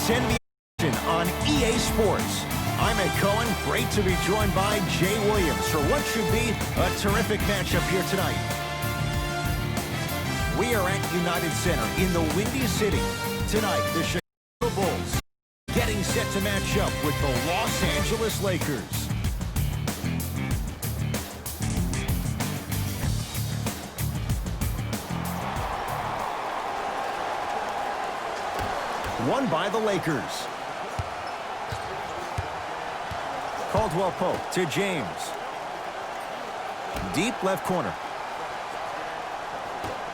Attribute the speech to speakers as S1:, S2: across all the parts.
S1: It's NBA on EA Sports. I'm Ed Cohen. Great to be joined by Jay Williams for what should be a terrific matchup here tonight. We are at United Center in the Windy City. Tonight, the Chicago Bulls getting set to match up with the Los Angeles Lakers. Won by the Lakers. Caldwell Pope to James. Deep left corner.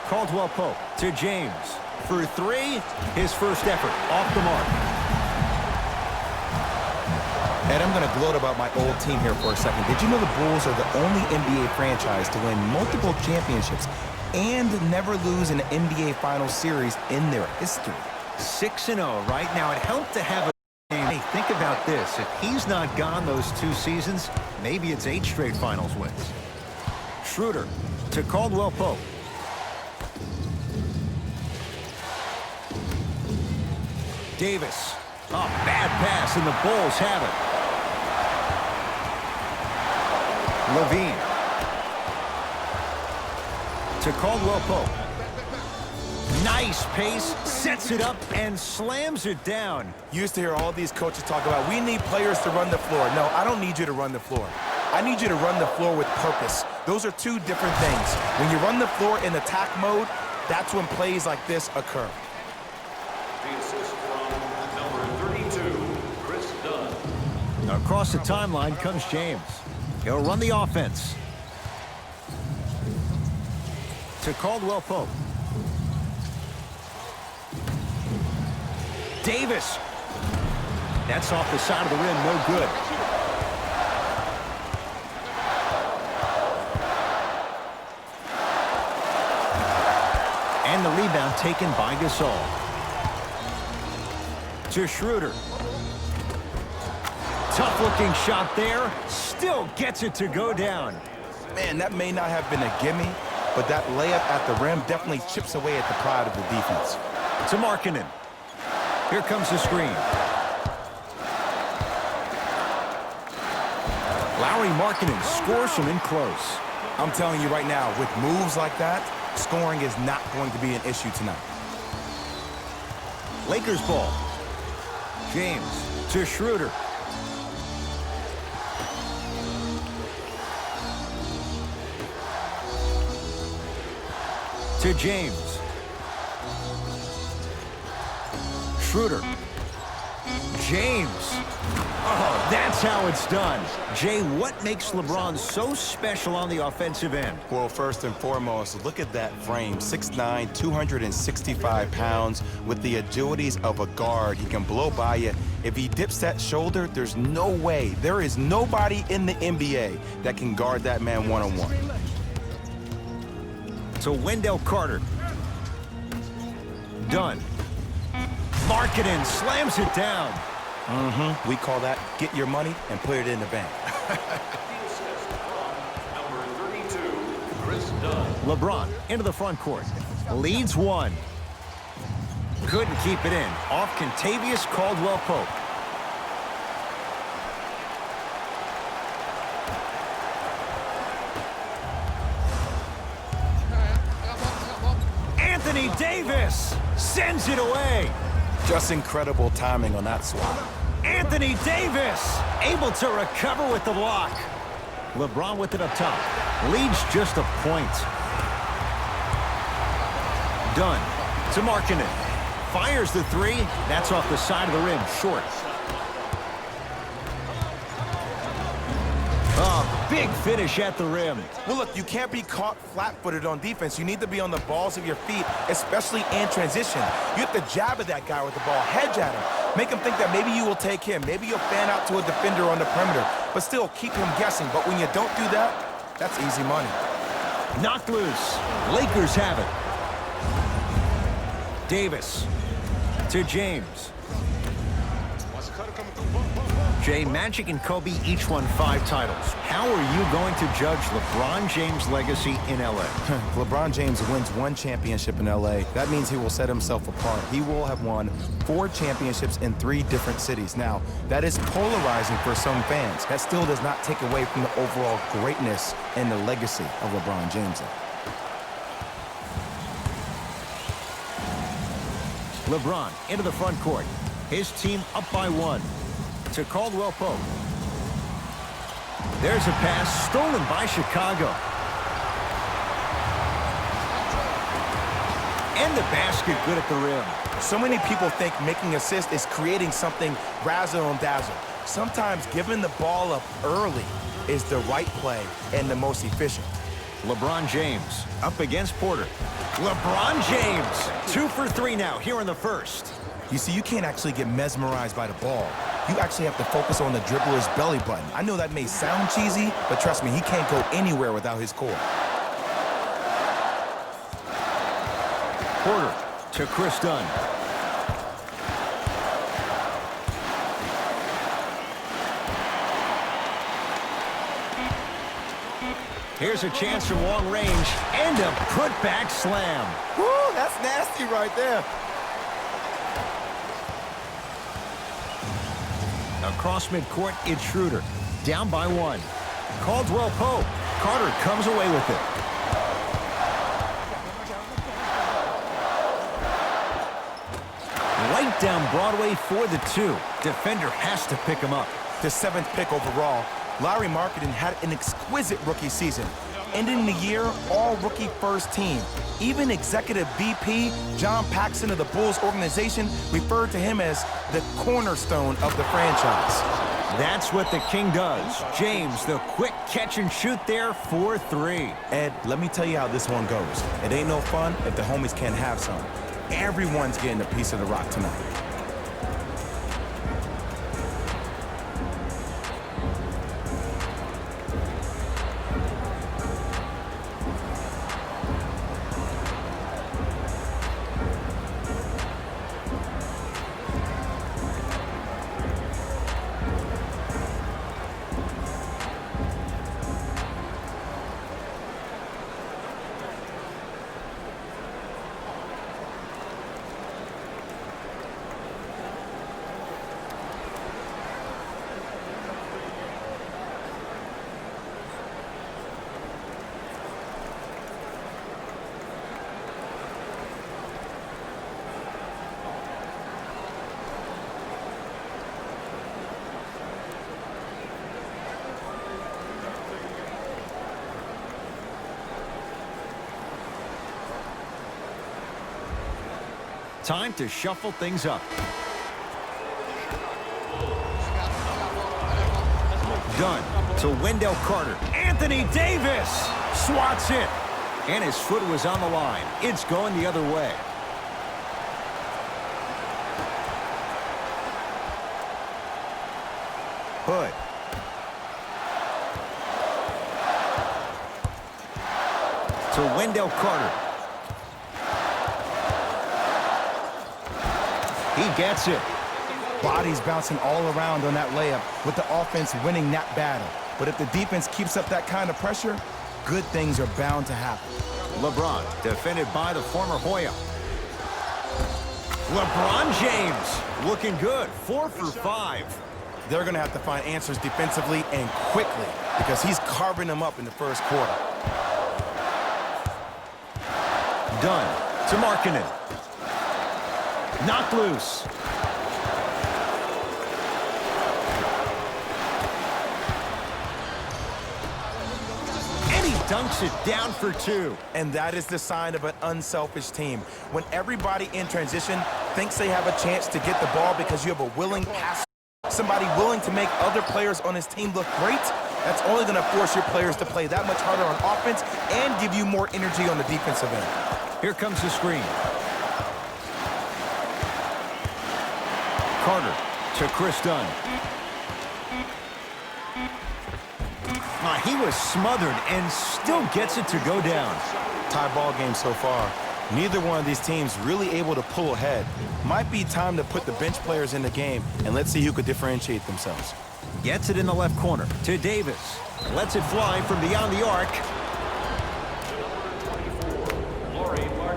S1: Caldwell Pope to James. For three, his first effort off the mark.
S2: Ed, I'm going to gloat about my old team here for a second. Did you know the Bulls are the only NBA franchise to win multiple championships and never lose an NBA Finals series in their history?
S1: 6-0 right now. It helped to have a game. Hey, think about this. If he's not gone those 2 seasons, maybe it's 8 straight finals wins. Schroeder to Caldwell Pope. Davis. Oh, bad pass, and the Bulls have it. Levine to Caldwell Pope. Nice pace, sets it up, and slams it down.
S2: You used to hear all these coaches talk about, we need players to run the floor. No, I don't need you to run the floor. I need you to run the floor with purpose. Those are 2 different things. When you run the floor in attack mode, that's when plays like this occur.
S3: The assist from number 32, Chris Dunn.
S1: Across the timeline comes James. He'll run the offense. To Caldwell Pope. Davis. That's off the side of the rim, no good. And the rebound taken by Gasol. To Schroeder. Tough-looking shot there. Still gets it to go down.
S2: Man, that may not have been a gimme, but that layup at the rim definitely chips away at the pride of the defense.
S1: To Markkanen. Here comes the screen. Lauri Markkanen scores from in close.
S2: I'm telling you right now, with moves like that, scoring is not going to be an issue tonight.
S1: Lakers ball. James to Schroeder. To James. Schroeder. James. Oh, that's how it's done. Jay, what makes LeBron so special on the offensive end?
S2: Well, first and foremost, look at that frame. 6'9", 265 pounds with the agilities of a guard. He can blow by you. If he dips that shoulder, there's no way. There is nobody in the NBA that can guard that man one-on-one.
S1: To Wendell Carter. Done. Markkanen slams it down.
S2: We call that get your money and put it in the bank.
S3: The assist from number 32, Chris Dunn.
S1: LeBron into the front court. Leads 1. Couldn't keep it in. Off Kentavious Caldwell Pope. Anthony Davis sends it away.
S2: Just incredible timing on that swat.
S1: Anthony Davis able to recover with the block. LeBron with it up top. Leads just a point. Dunn to Markkanen. Fires the 3. That's off the side of the rim. Short. Oh, big finish at the rim.
S2: Well, look, you can't be caught flat-footed on defense. You need to be on the balls of your feet, especially in transition. You have to jab at that guy with the ball, hedge at him. Make him think that maybe you will take him. Maybe you'll fan out to a defender on the perimeter, but still keep him guessing. But when you don't do that, that's easy money.
S1: Knocked loose. Lakers have it. Davis to James. Jay, Magic and Kobe each won 5 titles. How are you going to judge LeBron James' legacy in L.A.?
S2: LeBron James wins 1 championship in L.A. That means he will set himself apart. He will have won 4 championships in 3 different cities. Now, that is polarizing for some fans. That still does not take away from the overall greatness and the legacy of LeBron James.
S1: LeBron into the front court. His team up by 1. To Caldwell Pope. There's a pass stolen by Chicago. And the basket good at the rim.
S2: So many people think making assists is creating something razzle and dazzle. Sometimes giving the ball up early is the right play and the most efficient.
S1: LeBron James up against Porter. LeBron James, 2 for 3 now here in the first.
S2: You see, you can't actually get mesmerized by the ball. You actually have to focus on the dribbler's belly button. I know that may sound cheesy, but trust me, he can't go anywhere without his core.
S1: Porter to Chris Dunn. Here's a chance from long range and a put-back slam.
S2: Woo, that's nasty right there.
S1: Across midcourt, it's Schroeder. Down by 1. Caldwell Pope. Carter comes away with it. Right down Broadway for the 2. Defender has to pick him up.
S2: The 7th pick overall, Larry Marketing had an exquisite rookie season. Ending the year, all-rookie first team. Even executive VP John Paxson of the Bulls organization referred to him as the cornerstone of the franchise.
S1: That's what the King does. James, the quick catch and shoot there for 3.
S2: Ed, let me tell you how this one goes. It ain't no fun if the homies can't have some. Everyone's getting a piece of the rock tonight.
S1: Time to shuffle things up. Dunn to Wendell Carter. Anthony Davis swats it. And his foot was on the line. It's going the other way. Hood. To Wendell Carter. He gets it.
S2: Bodies bouncing all around on that layup with the offense winning that battle. But if the defense keeps up that kind of pressure, good things are bound to happen.
S1: LeBron defended by the former Hoya. LeBron James looking good, 4 for 5.
S2: They're going to have to find answers defensively and quickly because he's carving them up in the first quarter.
S1: Dunn to Markkanen. Knocked loose. And he dunks it down for 2.
S2: And that is the sign of an unselfish team. When everybody in transition thinks they have a chance to get the ball because you have a willing passer, somebody willing to make other players on his team look great, that's only going to force your players to play that much harder on offense and give you more energy on the defensive end.
S1: Here comes the screen. Carter to Chris Dunn. He was smothered and still gets it to go down.
S2: Tie ball game so far. Neither one of these teams really able to pull ahead. Might be time to put the bench players in the game and let's see who could differentiate themselves.
S1: Gets it in the left corner to Davis. Lets it fly from beyond the arc.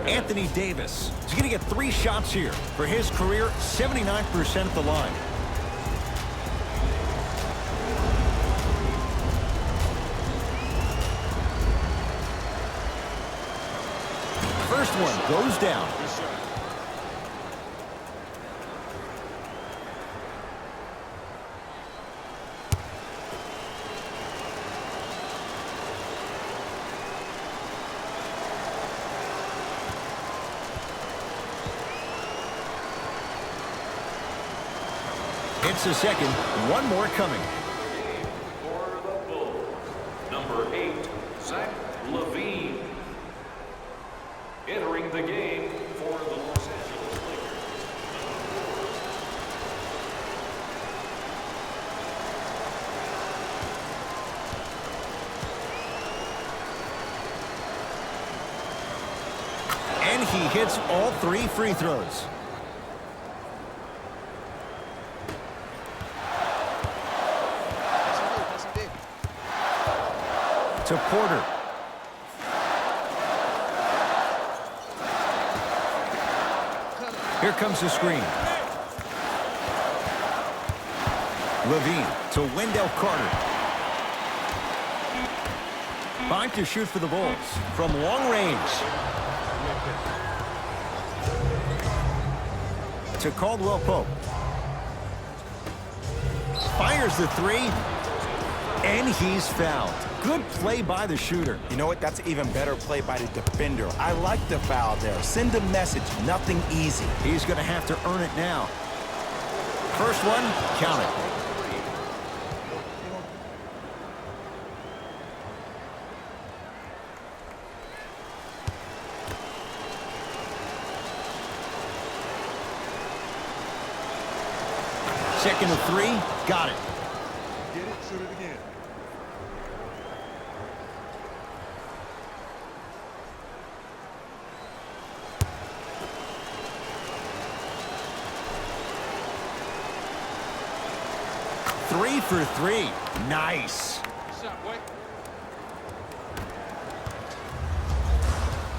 S1: Anthony Davis is going to get 3 shots here. For his career, 79% at the line. First one goes down. It's the second. One more coming.
S3: For the Bulls, number 8, Zach LaVine. Entering the game for the Los Angeles Lakers.
S1: And he hits all 3 free throws. To Porter. Here comes the screen. LaVine to Wendell Carter. 5 to shoot for the Bulls from long range. To Caldwell Pope. Fires the 3. And he's fouled. Good play by the shooter.
S2: You know what? That's an even better play by the defender. I like the foul there. Send a message. Nothing easy.
S1: He's going to have to earn it now. First one, count it. Second of 3, got it.
S4: Get it, shoot it again.
S1: Three for 3. Nice.
S4: Shot, boy.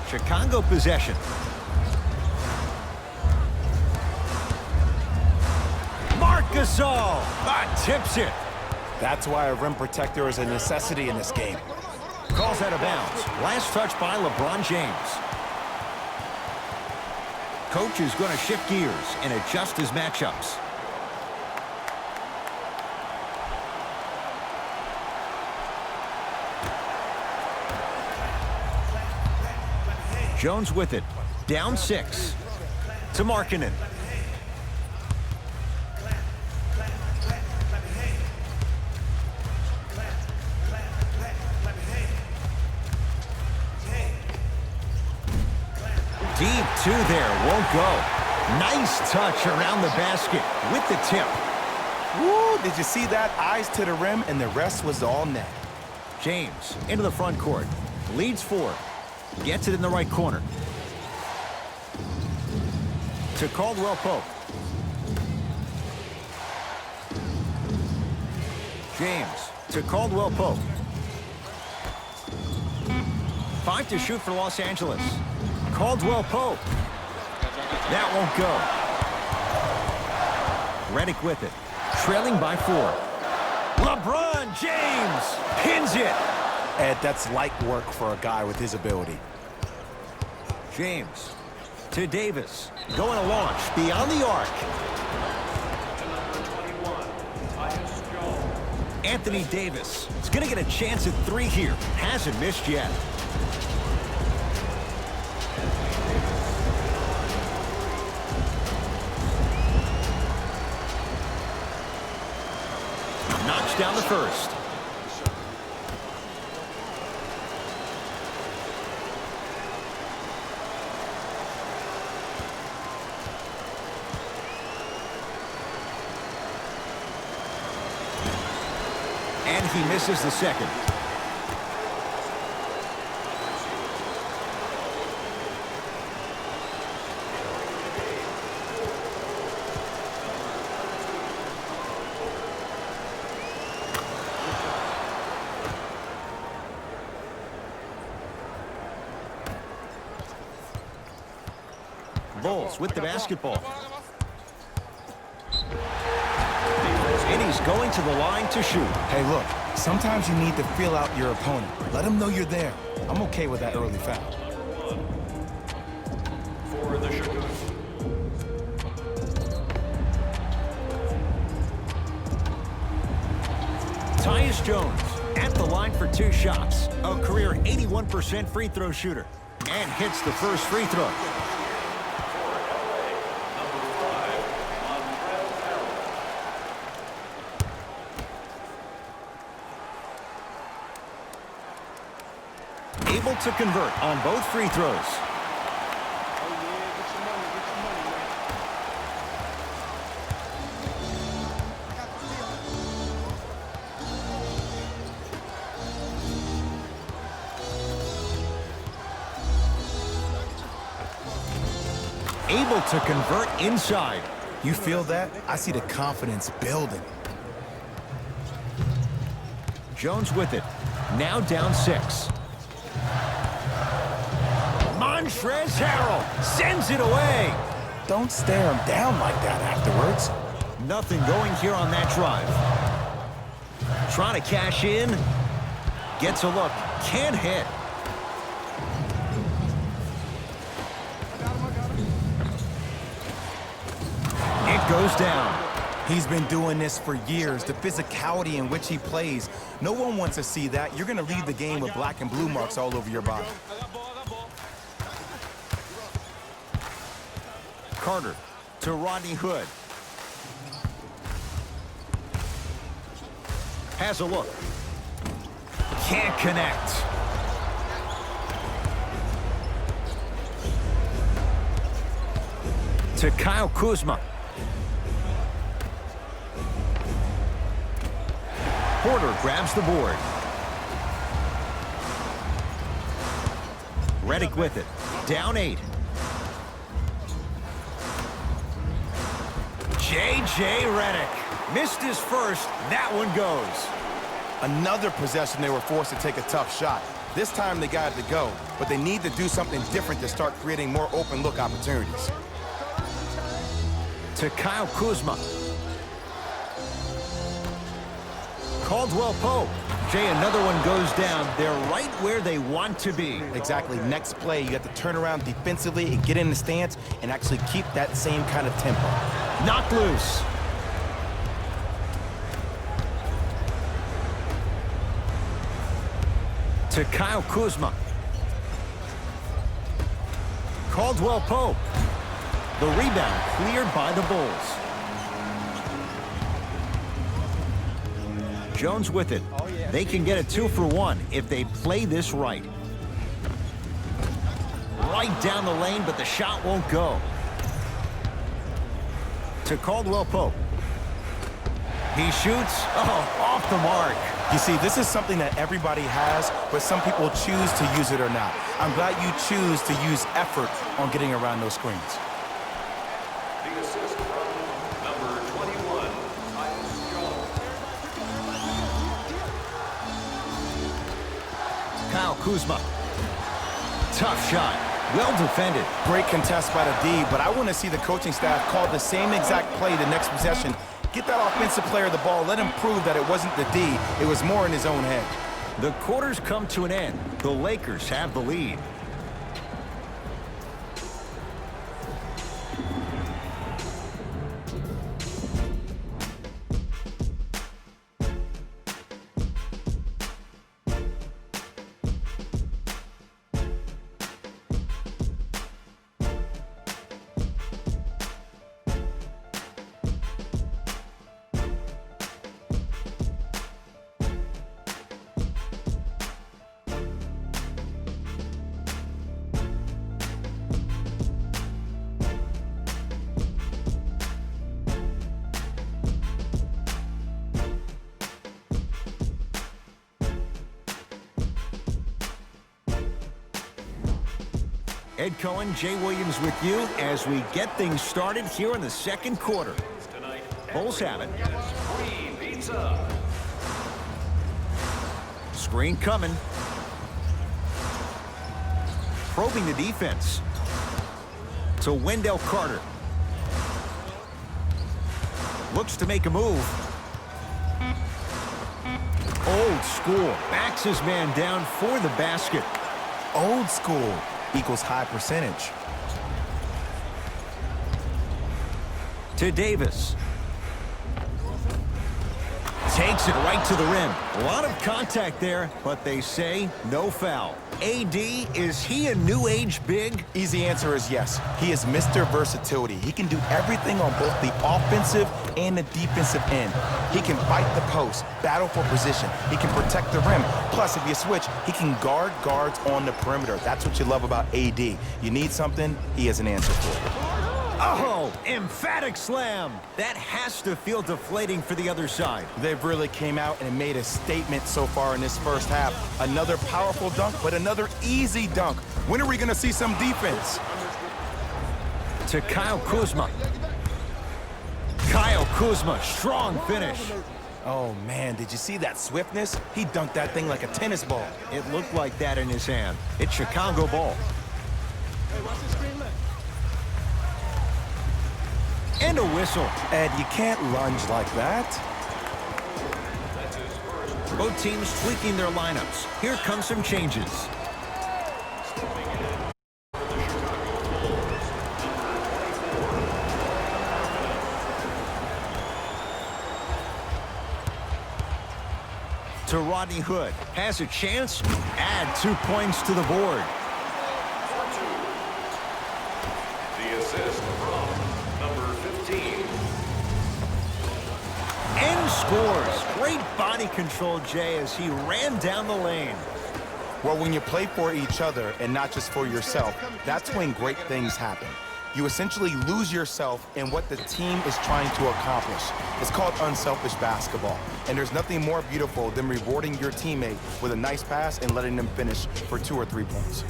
S1: Chicago possession. Marc Gasol tips it.
S2: That's why a rim protector is a necessity in this game.
S1: Calls out of bounds. Last touch by LeBron James. Coach is going to shift gears and adjust his matchups. Jones with it. Down 6. To Markkanen. Deep 2 there. Won't go. Nice touch around the basket with the tip.
S2: Woo! Did you see that? Eyes to the rim, and the rest was all net.
S1: James into the front court. Leads 4. Gets it in the right corner. To Caldwell Pope. James to Caldwell Pope. 5 to shoot for Los Angeles. Caldwell Pope. That won't go. Redick with it. Trailing by 4. LeBron James pins it.
S2: Ed, that's light work for a guy with his ability.
S1: James to Davis. Going to launch beyond the arc. Anthony Davis is going to get a chance at 3 here. Hasn't missed yet. Knocks down the first. And he misses the second. Bulls with the basketball. And he's going to the line to shoot.
S2: Hey, look, sometimes you need to feel out your opponent. Let them know you're there. I'm okay with that early foul.
S3: For the Chicago.
S1: Tyus Jones at the line for 2 shots. A career 81% free throw shooter. And hits the first free throw. Able to convert on both free throws. Able to convert inside.
S2: You feel that? I see the confidence building.
S1: Jones with it. Now down 6. Montrezl Harrell sends it away.
S2: Don't stare him down like that afterwards.
S1: Nothing going here on that drive. Trying to cash in. Gets a look. Can't hit. It goes down.
S2: He's been doing this for years. The physicality in which he plays. No one wants to see that. You're going to leave the game with black and blue marks all over your body.
S1: Carter to Rodney Hood. Has a look. Can't connect. To Kyle Kuzma. Porter grabs the board. Redick with it. Down 8. J.J. Redick missed his first. That one goes.
S2: Another possession they were forced to take a tough shot. This time they got it to go, but they need to do something different to start creating more open look opportunities.
S1: To Kyle Kuzma. Caldwell Pope. Jay, another one goes down. They're right where they want to be.
S2: Exactly. Next play, you have to turn around defensively and get in the stance and actually keep that same kind of tempo.
S1: Knocked loose. To Kyle Kuzma. Caldwell Pope. The rebound cleared by the Bulls. Jones with it. They can get a 2-for-1 if they play this right. Right down the lane, but the shot won't go. To Caldwell Pope. He shoots. Oh, off the mark.
S2: You see, this is something that everybody has, but some people choose to use it or not. I'm glad you choose to use effort on getting around those screens.
S3: The assist from number 21, Tyus Jones.
S1: Kyle Kuzma. Tough shot. Well defended.
S2: Great contest by the D, but I want to see the coaching staff call the same exact play the next possession. Get that offensive player the ball. Let him prove that it wasn't the D. It was more in his own head.
S1: The quarters come to an end. The Lakers have the lead. Ed Cohen, Jay Williams with you as we get things started here in the second quarter.
S3: Tonight,
S1: Bulls have it.
S3: Free pizza.
S1: Screen coming. Probing the defense. To Wendell Carter. Looks to make a move. Old school. Backs his man down for the basket.
S2: Old school equals high percentage.
S1: To Davis. Takes it right to the rim. A lot of contact there, but they say no foul. AD, is he a new age big?
S2: Easy answer is yes. He is Mr. Versatility. He can do everything on both the offensive and the defensive end. He can fight the post, battle for position. He can protect the rim. Plus, if you switch, he can guard guards on the perimeter. That's what you love about AD. You need something, he has an answer for it.
S1: Oh, emphatic slam. That has to feel deflating for the other side.
S2: They've really came out and made a statement so far in this first half. Another powerful dunk, but another easy dunk. When are we going to see some defense?
S1: To Kyle Kuzma. Kyle Kuzma, strong finish.
S2: Oh, man, did you see that swiftness? He dunked that thing like a tennis ball.
S1: It looked like that in his hand. It's Chicago ball. And a whistle.
S2: Ed, you can't lunge like that.
S1: Both teams tweaking their lineups. Here come some changes. To Rodney Hood. Has a chance. Add 2 points to the board.
S3: The assist from number 15.
S1: And scores. Great body control, Jay, as he ran down the lane.
S2: Well, when you play for each other and not just for yourself, that's when great things happen. You essentially lose yourself in what the team is trying to accomplish. It's called unselfish basketball. And there's nothing more beautiful than rewarding your teammate with a nice pass and letting them finish for 2 or 3 points.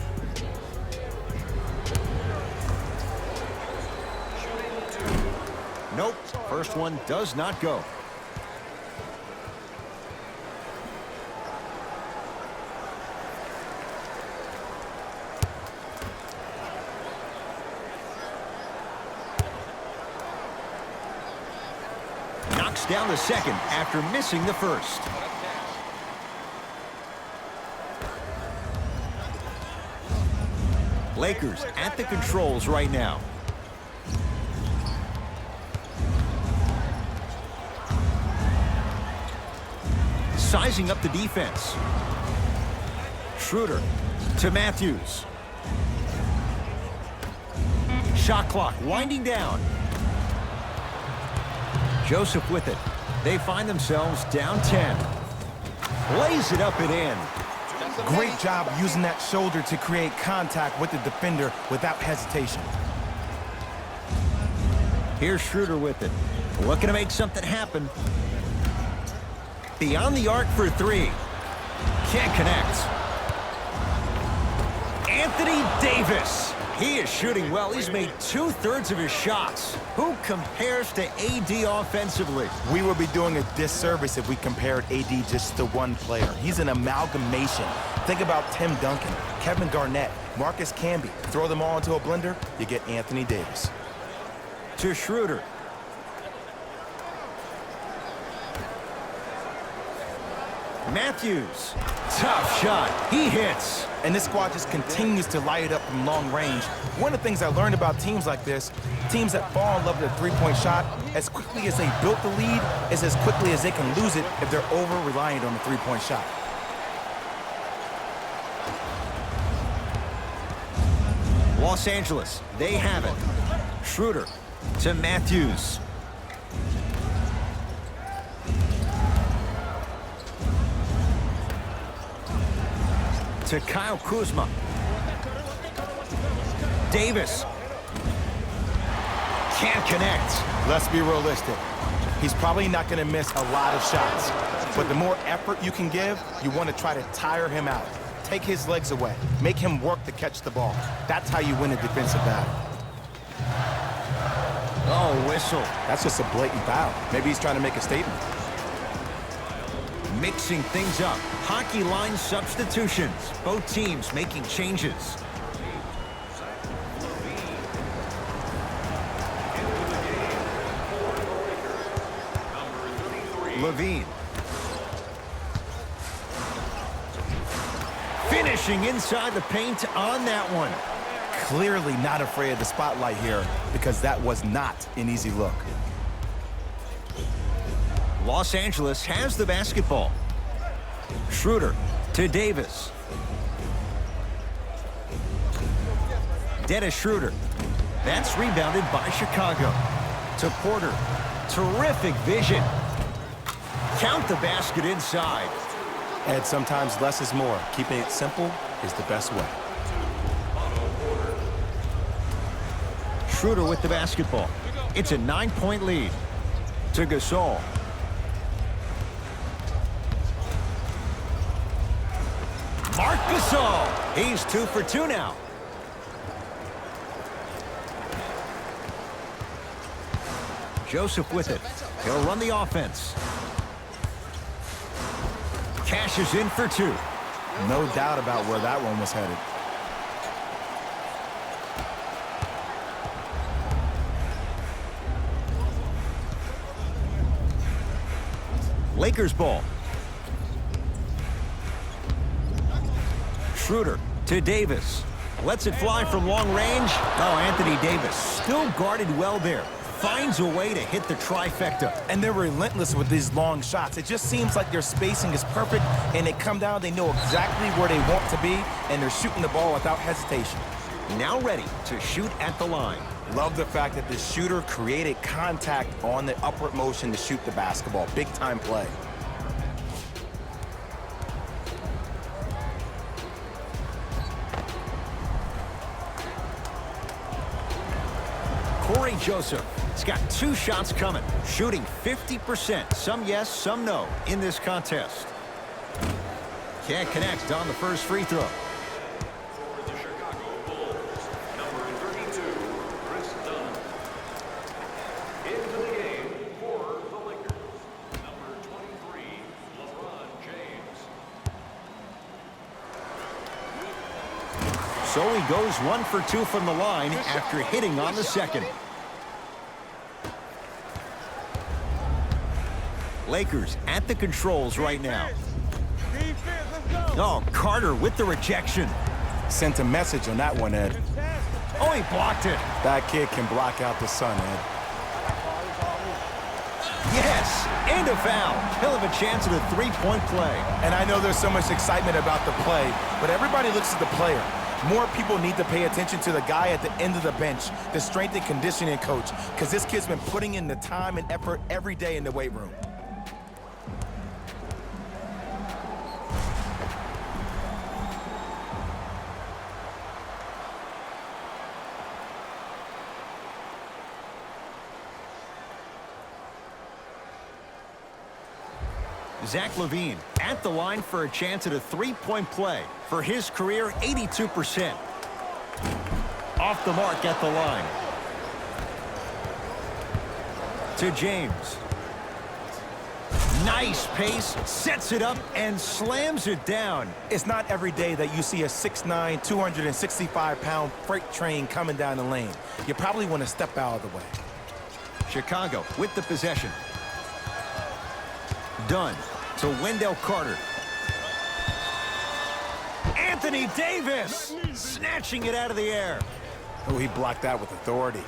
S1: Nope. First one does not go. Knocks down the second after missing the first. Lakers at the controls right now. Sizing up the defense. Schroeder to Matthews. Shot clock winding down. Joseph with it. They find themselves down 10. Lays it up and in.
S2: Great job using that shoulder to create contact with the defender without hesitation.
S1: Here's Schroeder with it. Looking to make something happen. Beyond the arc for 3. Can't connect. Anthony Davis. He is shooting well. He's made 2/3 of his shots. Who compares to AD offensively?
S2: We would be doing a disservice if we compared AD just to one player. He's an amalgamation. Think about Tim Duncan, Kevin Garnett, Marcus Camby. Throw them all into a blender, you get Anthony Davis.
S1: To Schroeder. Matthews. Tough shot. He hits.
S2: And this squad just continues to light it up from long range. One of the things I learned about teams like this, teams that fall in love with a three-point shot, as quickly as they built the lead, is as quickly as they can lose it if they're over-reliant on the three-point shot.
S1: Los Angeles, they have it. Schroeder to Matthews. To Kyle Kuzma. Davis. Can't connect.
S2: Let's be realistic. He's probably not going to miss a lot of shots. But the more effort you can give, you want to try to tire him out. Take his legs away. Make him work to catch the ball. That's how you win a defensive battle.
S1: Oh, whistle.
S2: That's just a blatant foul. Maybe he's trying to make a statement.
S1: Mixing things up. Hockey line substitutions. Both teams making changes. Levine. Finishing inside the paint on that one.
S2: Clearly not afraid of the spotlight here because that was not an easy look.
S1: Los Angeles has the basketball. Schroeder to Davis. Dennis Schroeder. That's rebounded by Chicago. To Porter. Terrific vision. Count the basket inside.
S2: And sometimes less is more. Keeping it simple is the best way.
S1: Schroeder with the basketball. It's a 9-point lead. To Gasol. Marc Gasol. He's 2 for 2 now. Joseph with it. He'll run the offense. Cashes in for 2.
S2: No doubt about where that one was headed.
S1: Lakers ball. Schroeder to Davis. Lets it fly from long range. Oh, Anthony Davis still guarded well there. Finds a way to hit the trifecta.
S2: And they're relentless with these long shots. It just seems like their spacing is perfect, and they come down, they know exactly where they want to be, and they're shooting the ball without hesitation.
S1: Now ready to shoot at the line.
S2: Love the fact that the shooter created contact on the upward motion to shoot the basketball. Big time play.
S1: Corey Joseph. He's got 2 shots coming. Shooting 50%. Some yes, some no in this contest. Can't connect on the first free throw.
S3: For the Chicago Bulls, number 32, Chris Dunn. Into the game for the Lakers, number 23, LeBron James.
S1: So he goes 1 for 2 from the line after hitting on the second. Lakers at the controls right now. Oh, Carter with the rejection.
S2: Sent a message on that one, Ed.
S1: Oh, he blocked it.
S2: That kid can block out the sun, Ed.
S1: Yes, and a foul. He'll have a chance at a 3-point play.
S2: And I know there's so much excitement about the play, but everybody looks at the player. More people need to pay attention to the guy at the end of the bench, the strength and conditioning coach, because this kid's been putting in the time and effort every day in the weight room.
S1: Zach LaVine at the line for a chance at a 3-point play. For his career, 82%. Off the mark at the line. To James. Nice pace, sets it up, and slams it down.
S2: It's not every day that you see a 6'9", 265-pound freight train coming down the lane. You probably want to step out of the way.
S1: Chicago with the possession. Dunn to Wendell Carter. Anthony Davis snatching it out of the air.
S2: Oh, he blocked that with authority.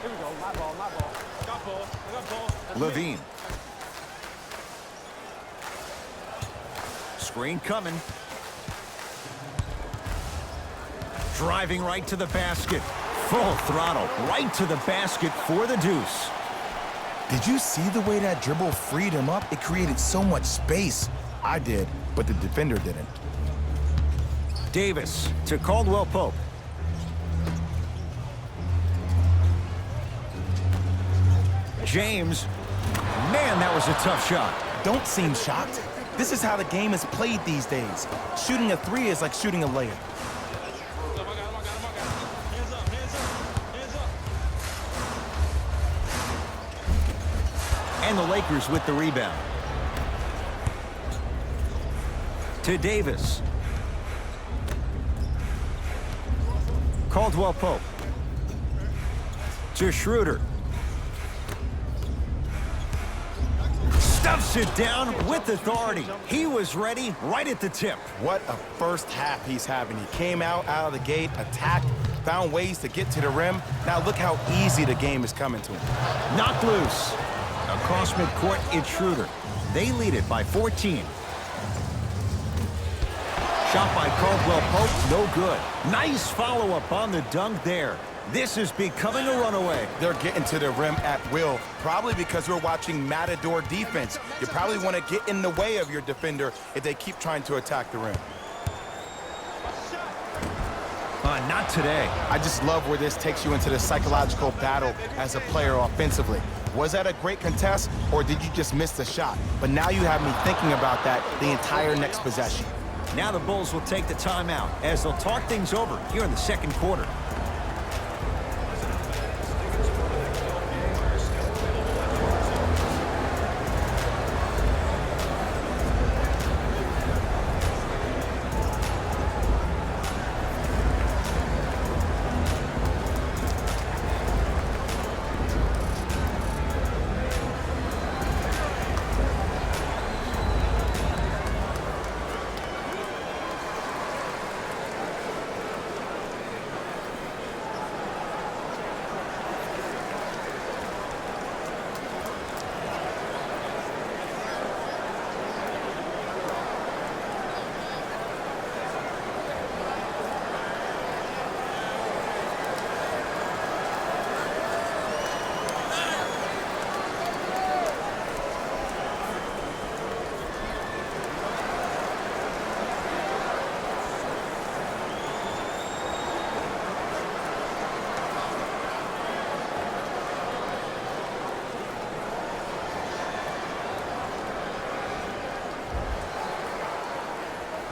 S4: Here we go. My ball, my ball. Got ball. I got ball.
S1: Levine. Screen coming. Driving right to the basket. Full throttle right to the basket for the deuce.
S2: Did you see the way that dribble freed him up? It created so much space. I did, but the defender didn't.
S1: Davis to Caldwell Pope. James. Man, that was a tough shot.
S2: Don't seem shocked. This is how the game is played these days. Shooting a 3 is like shooting a layup.
S1: And the Lakers with the rebound. To Davis. Caldwell Pope. To Schroeder. Stuffs it down with authority. He was ready right at the tip.
S2: What a first half he's having. He came out of the gate, attacked, found ways to get to the rim. Now look how easy the game is coming to him.
S1: Knocked loose. Across midcourt, it's Schroeder. They lead it by 14. Shot by Caldwell Pope, no good. Nice follow-up on the dunk there. This is becoming a runaway.
S2: They're getting to the rim at will, probably because we're watching Matador defense. You probably want to get in the way of your defender if they keep trying to attack the rim.
S1: Not today.
S2: I just love where this takes you into the psychological battle as a player offensively. Was that a great contest, or did you just miss the shot? But now you have me thinking about that the entire next possession.
S1: Now the Bulls will take the timeout as they'll talk things over here in the second quarter.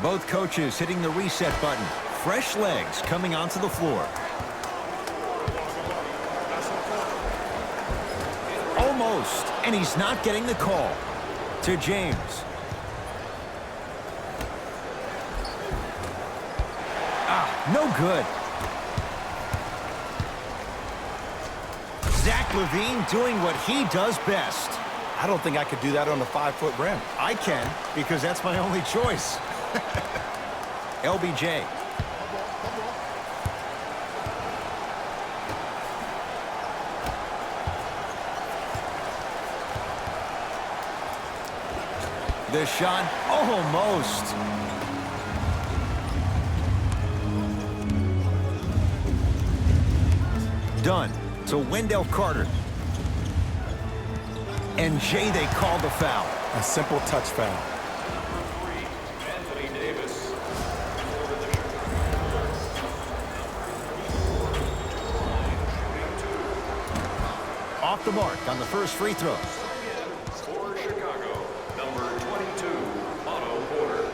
S1: Both coaches hitting the reset button. Fresh legs coming onto the floor. Almost, and he's not getting the call. To James. No good. Zach LaVine doing what he does best.
S2: I don't think I could do that on a 5-foot rim.
S1: I can, because that's my only choice. LBJ. The shot, almost. Done to Wendell Carter. And Jay, they called the foul.
S2: A simple touch foul.
S1: Off the mark on the first free throw.
S3: For Chicago, number 22, Otto Porter.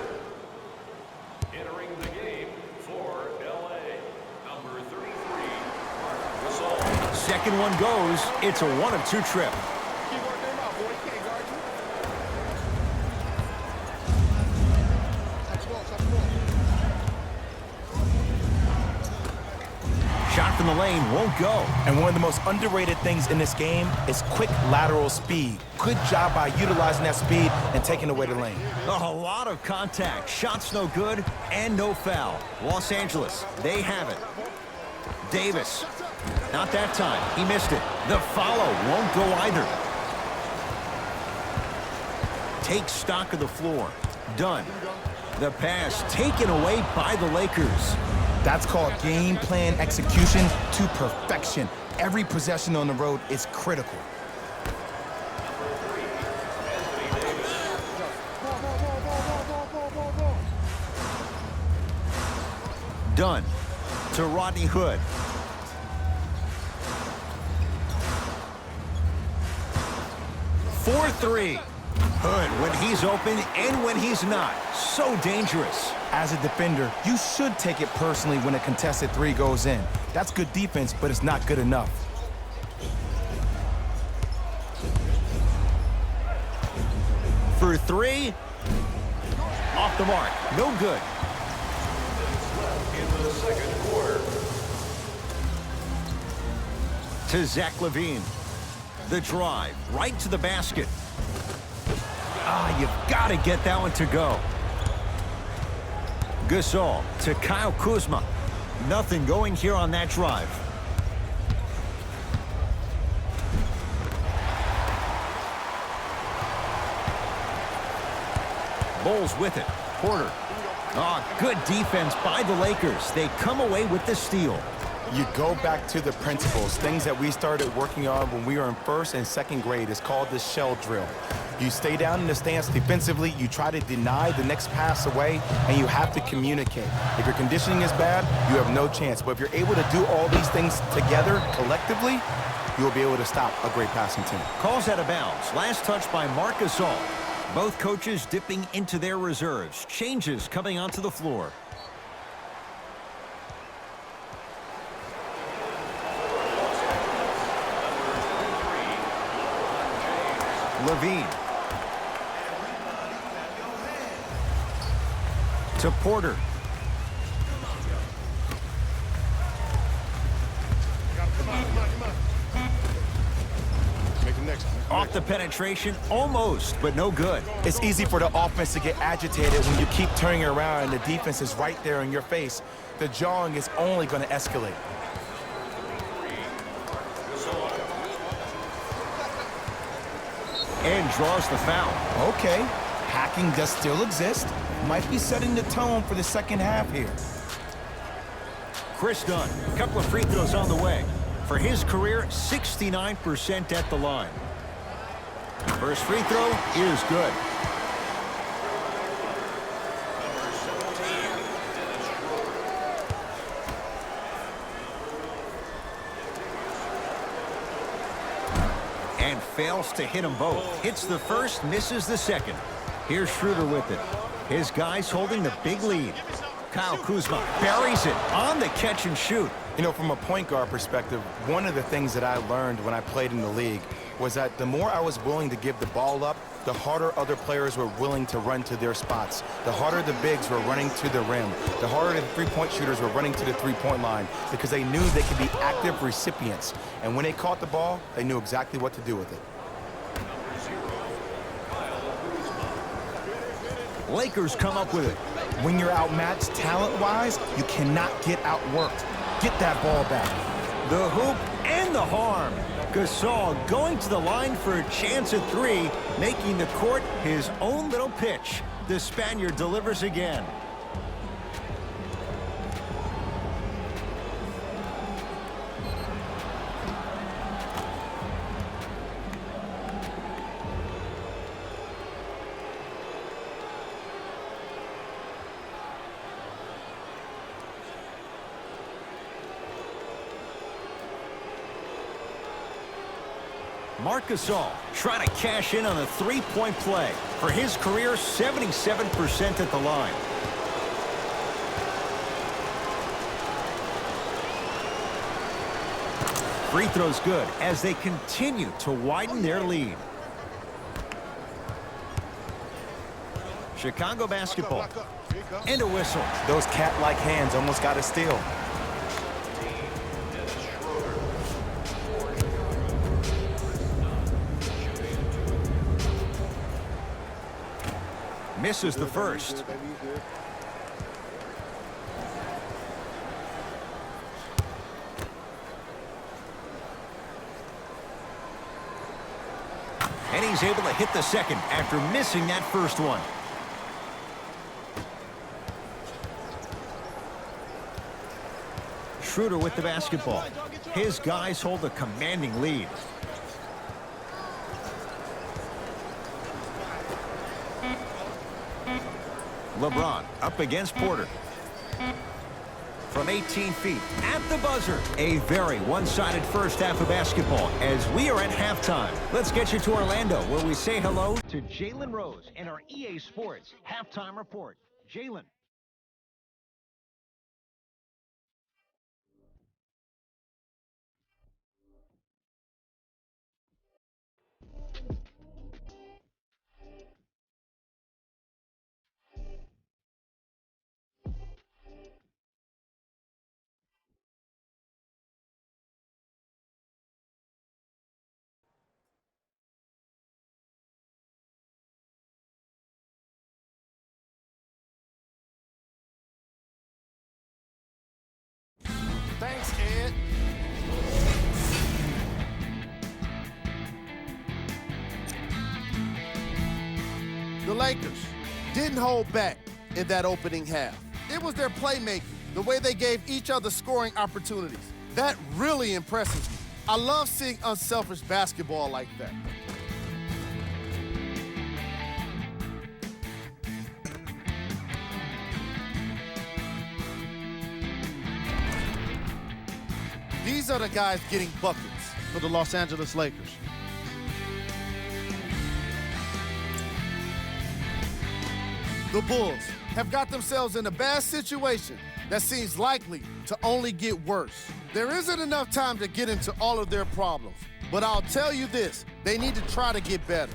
S3: Entering the game for L.A., number 33, Marc Gasol.
S1: Second one goes. It's a 1-of-2 trip.
S4: Keep working him out, boy. He can't guard you. Touch ball, touch ball.
S1: Shot from the lane won't go.
S2: And one of the most underrated things in this game is quick lateral speed. Good job by utilizing that speed and taking away the lane.
S1: A lot of contact. Shots no good and no foul. Los Angeles, they have it. Davis. Not that time. He missed it. The follow won't go either. Take stock of the floor. Done. The pass taken away by the Lakers.
S2: That's called game plan execution to perfection. Every possession on the road is critical.
S1: Done to Rodney Hood. For three. Hood when he's open and when he's not. So dangerous.
S2: As a defender, you should take it personally when a contested three goes in. That's good defense, but it's not good enough.
S1: For three. Off the mark. No good.
S3: In the second quarter.
S1: To Zach LaVine. The drive right to the basket. Ah, you've got to get that one to go. Gasol to Kyle Kuzma. Nothing going here on that drive. Bulls with it. Porter. Oh, good defense by the Lakers. They come away with the steal.
S2: You go back to the principles, things that we started working on when we were in first and second grade. It's called the shell drill. You stay down in the stance defensively, you try to deny the next pass away, and you have to communicate. If your conditioning is bad, you have no chance. But if you're able to do all these things together, collectively, you will be able to stop a great passing team.
S1: Calls out of bounds. Last touch by Marc Gasol. Both coaches dipping into their reserves. Changes coming onto the floor. Levine. To Porter.
S4: Come on. Make the next one.
S1: Off the penetration, almost, but no good.
S2: It's easy for the offense to get agitated when you keep turning around and the defense is right there in your face. The jawing is only going to escalate.
S1: And draws the foul.
S2: Okay, hacking does still exist. Might be setting the tone for the second half here.
S1: Chris Dunn, a couple of free throws on the way. For his career, 69% at the line. First free throw is good. And fails to hit them both. Hits the first, misses the second. Here's Schroeder with it. His guys holding the big lead. Kyle Kuzma buries it on the catch and shoot.
S2: You know, from a point guard perspective, one of the things that I learned when I played in the league was that the more I was willing to give the ball up, the harder other players were willing to run to their spots. The harder the bigs were running to the rim. The harder the three-point shooters were running to the three-point line because they knew they could be active recipients. And when they caught the ball, they knew exactly what to do with it.
S1: Lakers come up with it.
S2: When you're outmatched talent-wise, you cannot get outworked. Get that ball back.
S1: The hoop and the harm. Gasol going to the line for a chance at three, making the court his own little pitch. The Spaniard delivers again. Marc Gasol trying to cash in on a three-point play. For his career, 77% at the line. Free throw's good as they continue to widen their lead. Chicago basketball. And a whistle.
S2: Those cat-like hands almost got a steal.
S1: Misses the first. And he's able to hit the second after missing that first one. Schroeder with the basketball. His guys hold a commanding lead. LeBron up against Porter. From 18 feet at the buzzer. A very one-sided first half of basketball as we are at halftime. Let's get you to Orlando where we say hello to Jalen Rose and our EA Sports halftime report. Jalen.
S5: The Lakers didn't hold back in that opening half. It was their playmaking, the way they gave each other scoring opportunities. That really impresses me. I love seeing unselfish basketball like that. These are the guys getting buckets for the Los Angeles Lakers. The Bulls have got themselves in a bad situation that seems likely to only get worse. There isn't enough time to get into all of their problems, but I'll tell you this, they need to try to get better.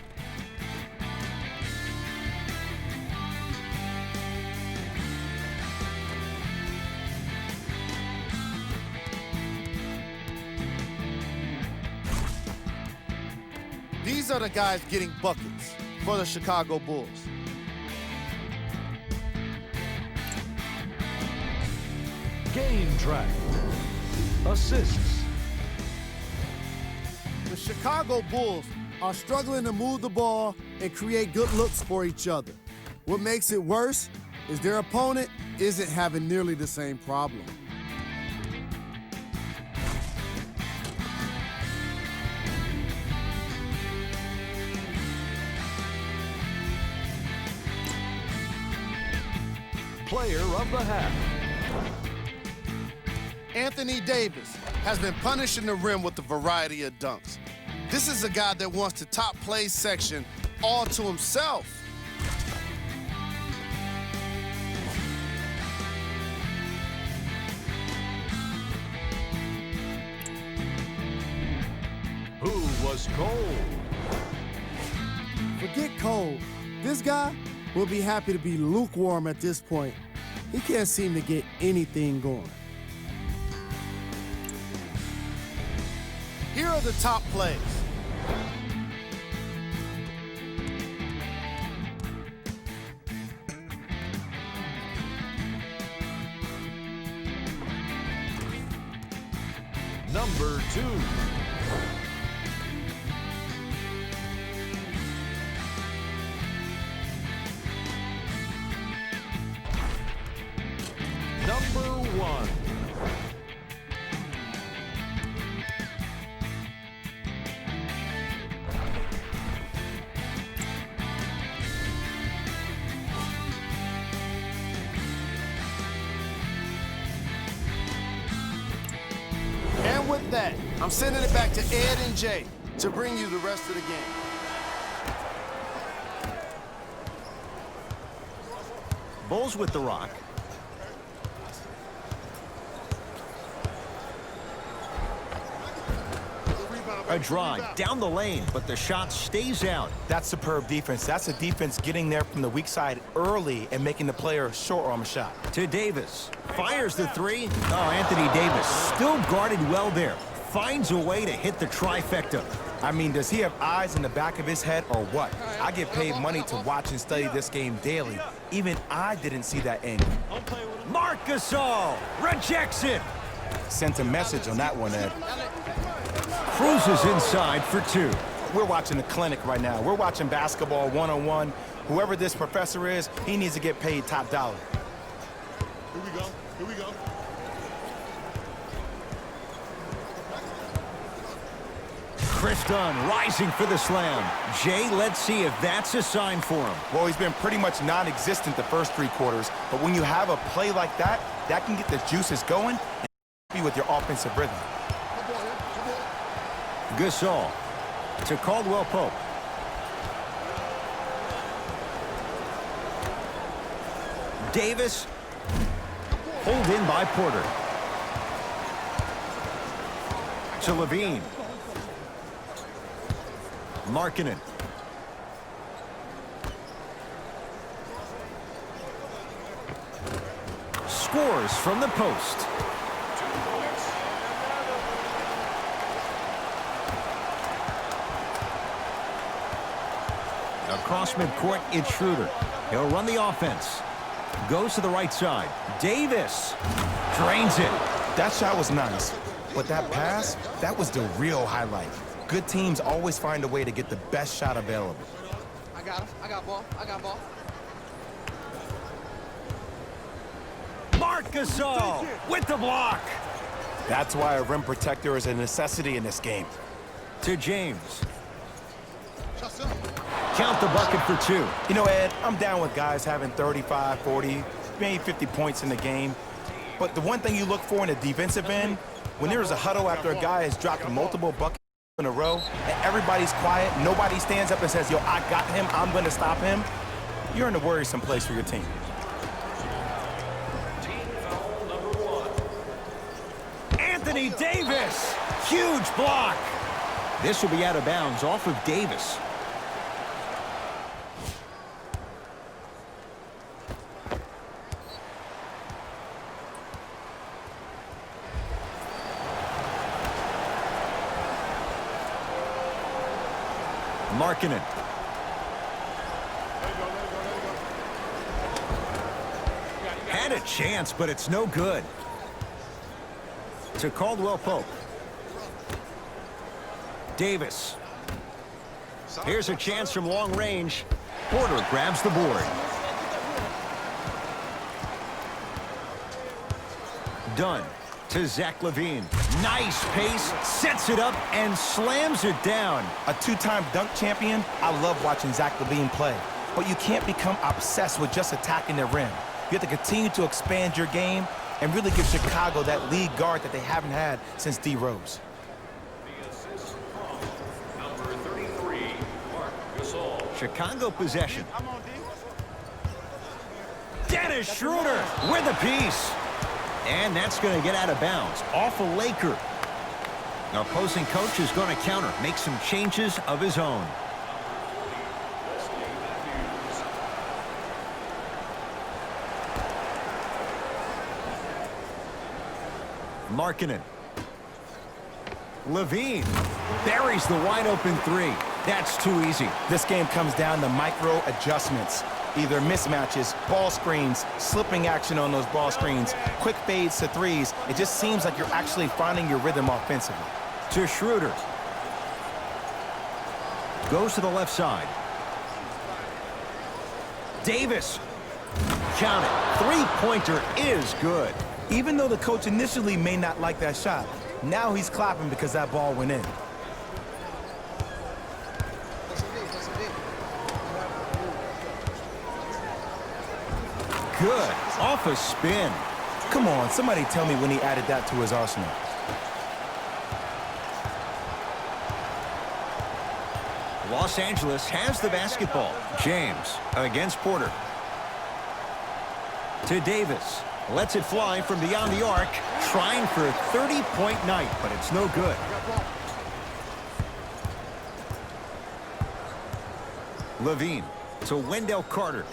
S5: These are the guys getting buckets for the Chicago Bulls.
S3: Game track. Assists.
S5: The Chicago Bulls are struggling to move the ball and create good looks for each other. What makes it worse is their opponent isn't having nearly the same problem.
S3: Player of the half.
S5: Anthony Davis has been punishing the rim with a variety of dunks. This is a guy that wants the top plays section all to himself.
S3: Who was cold?
S5: Forget cold. This guy will be happy to be lukewarm at this point. He can't seem to get anything going. Here are the top plays.
S3: Number 2. Number 1.
S5: And with that, I'm sending it back to Ed and Jay to bring you the rest of the game.
S1: Bulls with the rock. A drive down the lane, but the shot stays out.
S2: That's superb defense. That's a defense getting there from the weak side early and making the player short arm a shot.
S1: To Davis. Fires the three. Oh, Anthony Davis still guarded well there. Finds a way to hit the trifecta.
S2: I mean, does he have eyes in the back of his head or what? I get paid money to watch and study this game daily. Even I didn't see that angle.
S1: Marc Gasol rejects it.
S2: Sent a message on that one, Ed.
S1: Cruises inside for 2.
S2: We're watching a clinic right now. We're watching basketball one-on-one. Whoever this professor is, he needs to get paid top dollar.
S4: Here we go. Here we go.
S1: Chris Dunn rising for the slam. Jay, let's see if that's a sign for him.
S2: Well, he's been pretty much non-existent the first 3 quarters, but when you have a play like that, that can get the juices going and be with your offensive rhythm.
S1: Gasol to Caldwell Pope. Davis. Pulled in by Porter. To Levine. Markkanen. Scores from the post.
S3: 2 points.
S1: Across midcourt, it's Schroeder. He'll run the offense. Goes to the right side. Davis drains it.
S2: That shot was nice, but that pass, that was the real highlight. Good teams always find a way to get the best shot available.
S6: I got him. I got ball. I got ball.
S1: Marc Gasol with the block.
S2: That's why a rim protector is a necessity in this game.
S1: To James.
S4: Shots up.
S1: Count the bucket for 2.
S2: You know, Ed, I'm down with guys having 35, 40, maybe 50 points in the game. But the one thing you look for in a defensive end, when there is a huddle after a guy has dropped multiple buckets in a row, and everybody's quiet, nobody stands up and says, yo, I got him, I'm going to stop him, you're in a worrisome place for your team.
S3: Team foul number 1.
S1: Anthony Davis. Huge block. This will be out of bounds off of Davis. Markkanen. Had a chance, but it's no good. To Caldwell Pope. Davis. Here's a chance from long range. Porter grabs the board. Dunn to Zach LaVine. Nice pace, sets it up, and slams it down.
S2: A two-time dunk champion, I love watching Zach LaVine play. But you can't become obsessed with just attacking the rim. You have to continue to expand your game and really give Chicago that lead guard that they haven't had since D. Rose.
S3: The assist from number 33, Marc Gasol.
S1: Chicago possession. Dennis Schroeder with a piece. And that's going to get out of bounds off a Laker. The opposing coach is going to counter, make some changes of his own. Markkanen. LaVine buries the wide open 3. That's too easy.
S2: This game comes down to micro adjustments. Either mismatches, ball screens, slipping action on those ball screens, quick fades to threes. It just seems like you're actually finding your rhythm offensively.
S1: To Schroeder. Goes to the left side. Davis. Count it. Three-pointer is good.
S2: Even though the coach initially may not like that shot, now he's clapping because that ball went in.
S1: Good. Off a spin.
S2: Come on, somebody tell me when he added that to his arsenal.
S1: Los Angeles has the basketball. James against Porter. To Davis. Lets it fly from beyond the arc. Trying for a 30-point night, but it's no good. LaVine to Wendell Carter.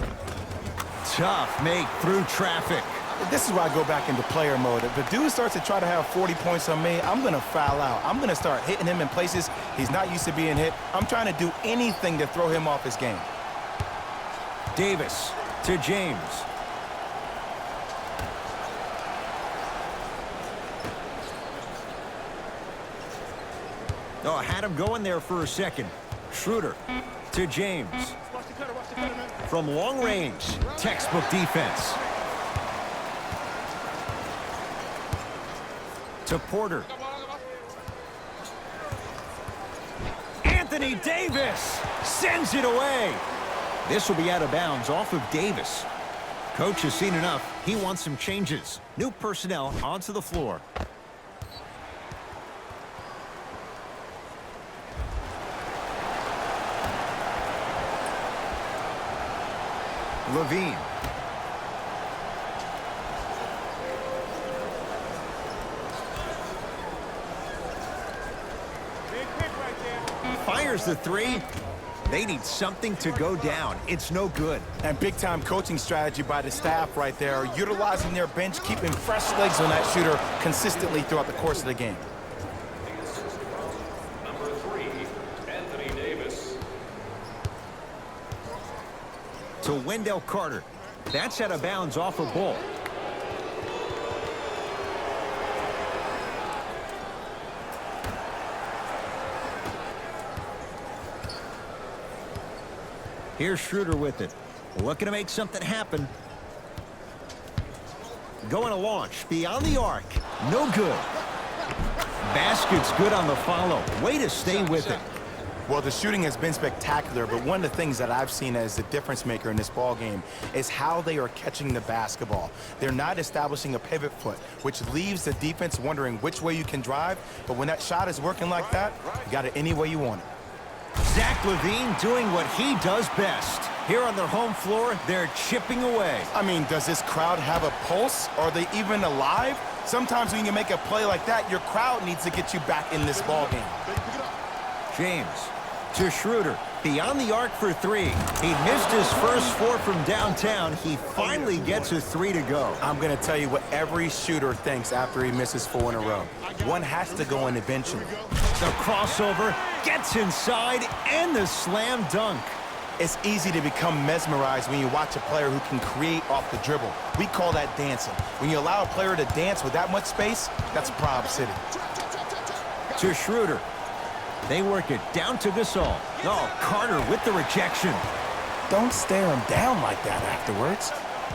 S1: Tough make through traffic.
S2: This is where I go back into player mode. If the dude starts to try to have 40 points on me, I'm going to foul out. I'm going to start hitting him in places he's not used to being hit. I'm trying to do anything to throw him off his game.
S1: Davis to James. Oh, had him going there for a second. Schroeder to James. From long range, textbook defense. To Porter. Anthony Davis sends it away. This will be out of bounds off of Davis. Coach has seen enough. He wants some changes. New personnel onto the floor. LaVine. Fires the 3. They need something to go down. It's no good.
S2: And big-time coaching strategy by the staff right there, utilizing their bench, keeping fresh legs on that shooter consistently throughout the course of the game.
S3: Number 3, Anthony Davis.
S1: To Wendell Carter. That's out of bounds off a ball. Here's Schroeder with it. Looking to make something happen. Going to launch. Beyond the arc. No good. Basket's good on the follow. Way to stay with it.
S2: Well, the shooting has been spectacular, but one of the things that I've seen as the difference maker in this ball game is how they are catching the basketball. They're not establishing a pivot foot, which leaves the defense wondering which way you can drive, but when that shot is working like that, you got it any way you want it.
S1: Zach LaVine doing what he does best. Here on their home floor, they're chipping away.
S2: I mean, does this crowd have a pulse? Are they even alive? Sometimes when you make a play like that, your crowd needs to get you back in this ball game.
S1: James to Schroeder. Beyond the arc for three. He missed his first four from downtown. He finally gets a three to go.
S2: I'm going to tell you what every shooter thinks after he misses four in a row. One has to go in eventually.
S1: The crossover gets inside and the slam dunk.
S2: It's easy to become mesmerized when you watch a player who can create off the dribble. We call that dancing. When you allow a player to dance with that much space, that's a Prob City.
S1: To Schroeder. They work it down to Gasol. Oh, Carter with the rejection.
S2: Don't stare him down like that afterwards.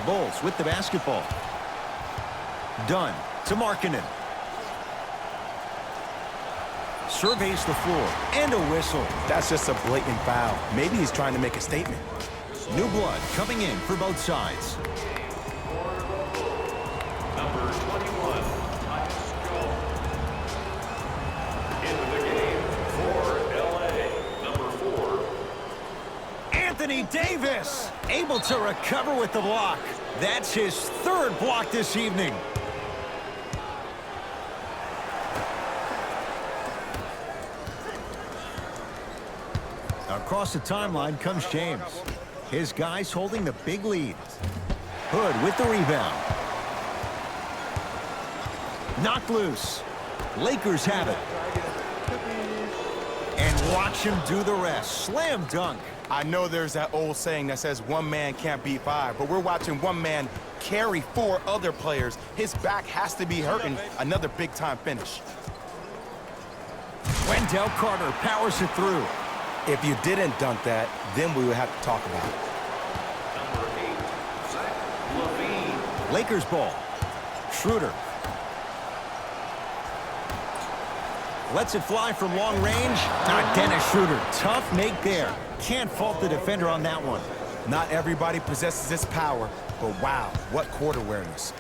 S1: Bulls with the basketball. Dunn to Markkanen. Surveys the floor and a whistle.
S2: That's just a blatant foul. Maybe he's trying to make a statement.
S1: New blood coming in for both sides.
S3: Number 21, into the game for LA. Number 4,
S1: Anthony Davis able to recover with the block. That's his third block this evening. Across the timeline comes James. His guys holding the big lead. Hood with the rebound. Knocked loose. Lakers have it. And watch him do the rest. Slam dunk.
S2: I know there's that old saying that says one man can't beat five, but we're watching one man carry four other players. His back has to be hurting. Another big-time finish.
S1: Wendell Carter powers it through.
S2: If you didn't dunk that, then we would have to talk about it.
S3: number 8, Zach LaVine.
S1: Lakers ball. Schroeder. Lets it fly from long range. Dennis Schroeder. Tough make there. Can't fault the defender on that one.
S2: Not everybody possesses this power, but wow, what court awareness.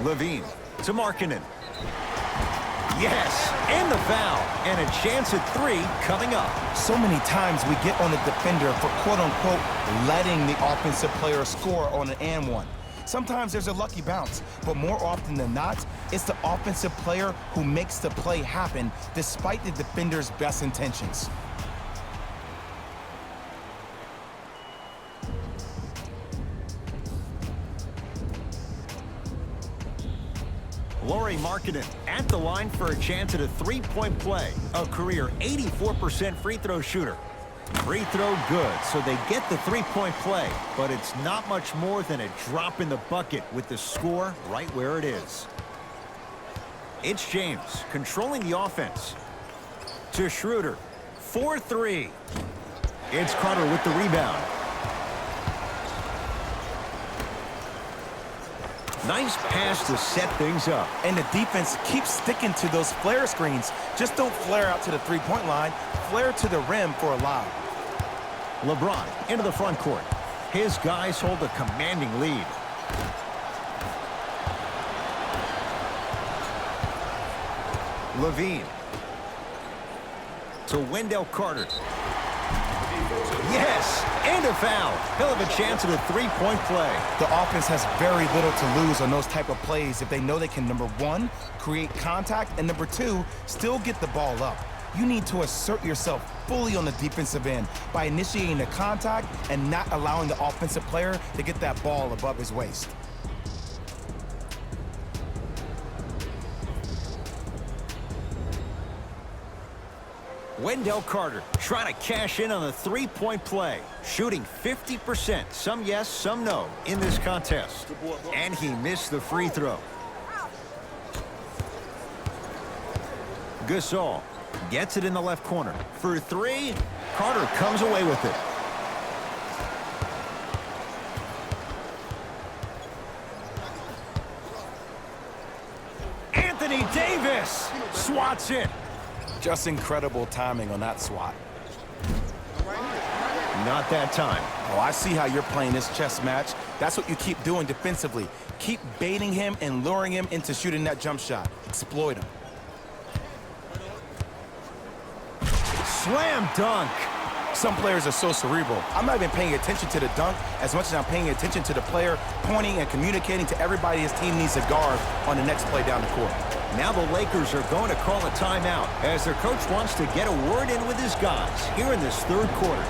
S1: LaVine to Markkanen. Yes, and the foul. And a chance at three coming up.
S2: So many times we get on the defender for quote-unquote letting the offensive player score on an and one. Sometimes there's a lucky bounce, but more often than not, it's the offensive player who makes the play happen despite the defender's best intentions.
S1: Lauri Markkanen at the line for a chance at a three-point play. A career 84% free throw shooter. Free throw good, so they get the three-point play. But it's not much more than a drop in the bucket with the score right where it is. It's James controlling the offense. To Schroeder. 4-3. It's Carter with the rebound. Nice pass to set things up.
S2: And the defense keeps sticking to those flare screens. Just don't flare out to the three-point line. Flare to the rim for a lob.
S1: LeBron into the front court. His guys hold a commanding lead. LaVine. To Wendell Carter. Yes, and a foul. He'll have a chance at a three-point play.
S2: The offense has very little to lose on those type of plays if they know they can, number one, create contact, and number two, still get the ball up. You need to assert yourself fully on the defensive end by initiating the contact and not allowing the offensive player to get that ball above his waist.
S1: Wendell Carter trying to cash in on the three-point play. Shooting 50%, some yes, some no, in this contest. And he missed the free throw. Gasol gets it in the left corner. For three, Carter comes away with it. Anthony Davis swats it.
S2: Just incredible timing on that swat.
S1: Not that time.
S2: Oh, I see how you're playing this chess match. That's what you keep doing defensively. Keep baiting him and luring him into shooting that jump shot. Exploit him.
S1: Slam dunk.
S2: Some players are so cerebral. I'm not even paying attention to the dunk as much as I'm paying attention to the player pointing and communicating to everybody his team needs to guard on the next play down the court.
S1: Now the Lakers are going to call a timeout as their coach wants to get a word in with his guys here in this third quarter.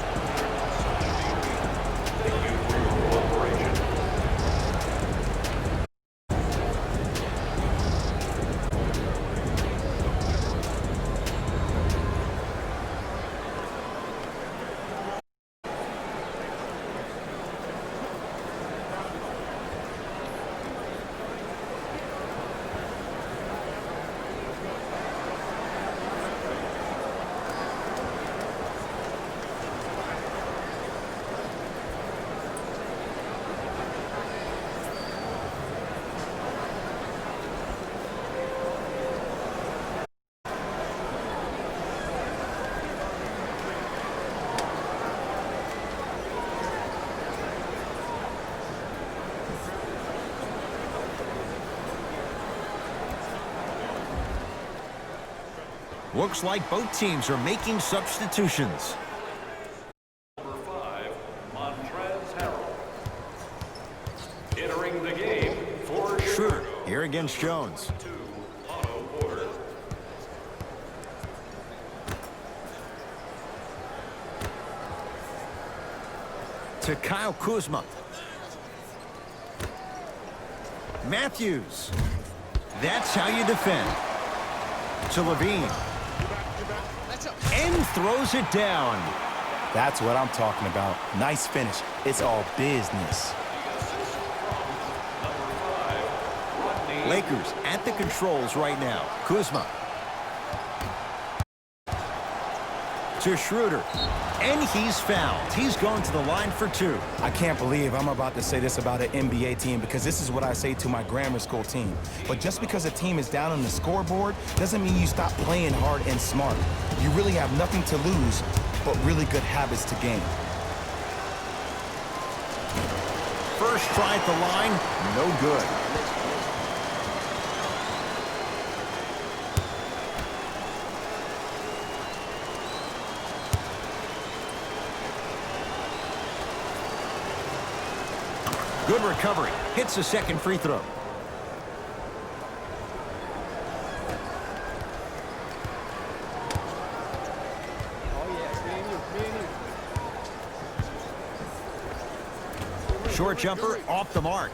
S1: Looks like both teams are making substitutions.
S3: Number 5, Montrezl Harrell. Entering the game for
S1: Schroeder here against Jones.
S3: 2, Otto Porter.
S1: To Kyle Kuzma. Matthews. That's how you defend. To Levine. And throws it down.
S2: That's what I'm talking about. Nice finish. It's all business.
S1: Lakers at the controls right now. Kuzma. To Schroeder. And he's fouled. He's going to the line for 2.
S2: I can't believe I'm about to say this about an NBA team because this is what I say to my grammar school team. But just because a team is down on the scoreboard doesn't mean you stop playing hard and smart. You really have nothing to lose but really good habits to gain.
S1: First try at the line, no good. Good recovery. Hits the second free throw. Short jumper off the mark.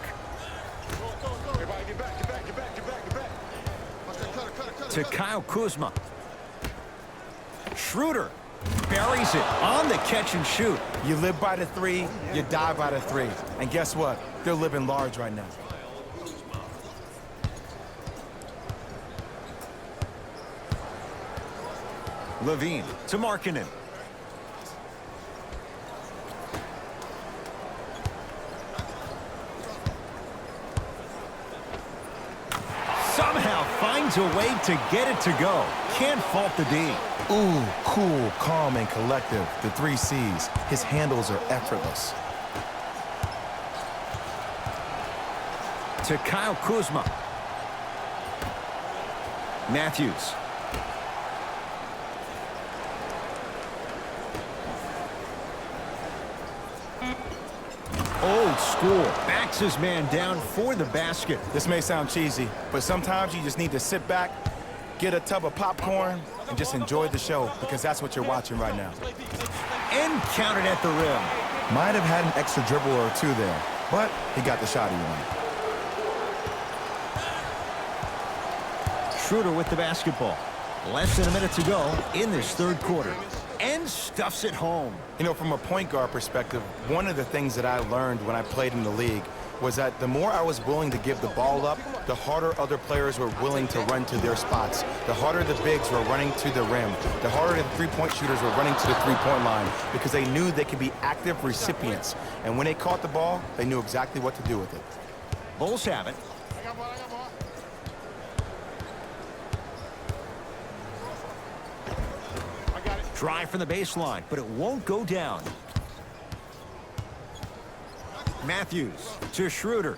S1: To Kyle Kuzma. Schroeder buries it on the catch and shoot.
S2: You live by the 3, you die by the 3. And guess what? They're living large right now.
S1: Levine to Markkanen. Somehow finds a way to get it to go. Can't fault the D.
S2: Ooh, cool, calm, and collective. The 3 C's. His handles are effortless.
S1: To Kyle Kuzma. Matthews. Old school. Backs his man down for the basket.
S2: This may sound cheesy, but sometimes you just need to sit back, get a tub of popcorn, and just enjoy the show because that's what you're watching right now.
S1: And counted at the rim.
S2: Might have had an extra dribble or 2 there, but he got the shot he wanted.
S1: Schroeder with the basketball. Less than a minute to go in this third quarter. And stuffs it home.
S2: You know, from a point guard perspective, one of the things that I learned when I played in the league was that the more I was willing to give the ball up, the harder other players were willing to run to their spots. The harder the bigs were running to the rim. The harder the three-point shooters were running to the three-point line because they knew they could be active recipients. And when they caught the ball, they knew exactly what to do with it.
S1: Bulls have it. Drive from the baseline, but it won't go down. Matthews to Schroeder.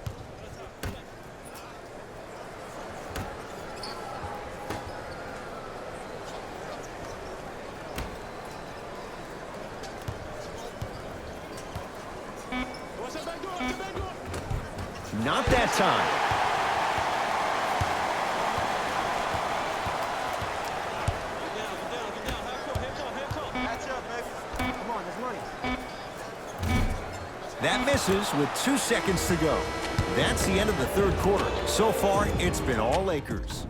S1: Not that time. That misses with 2 seconds to go. That's the end of the third quarter. So far, it's been all Lakers.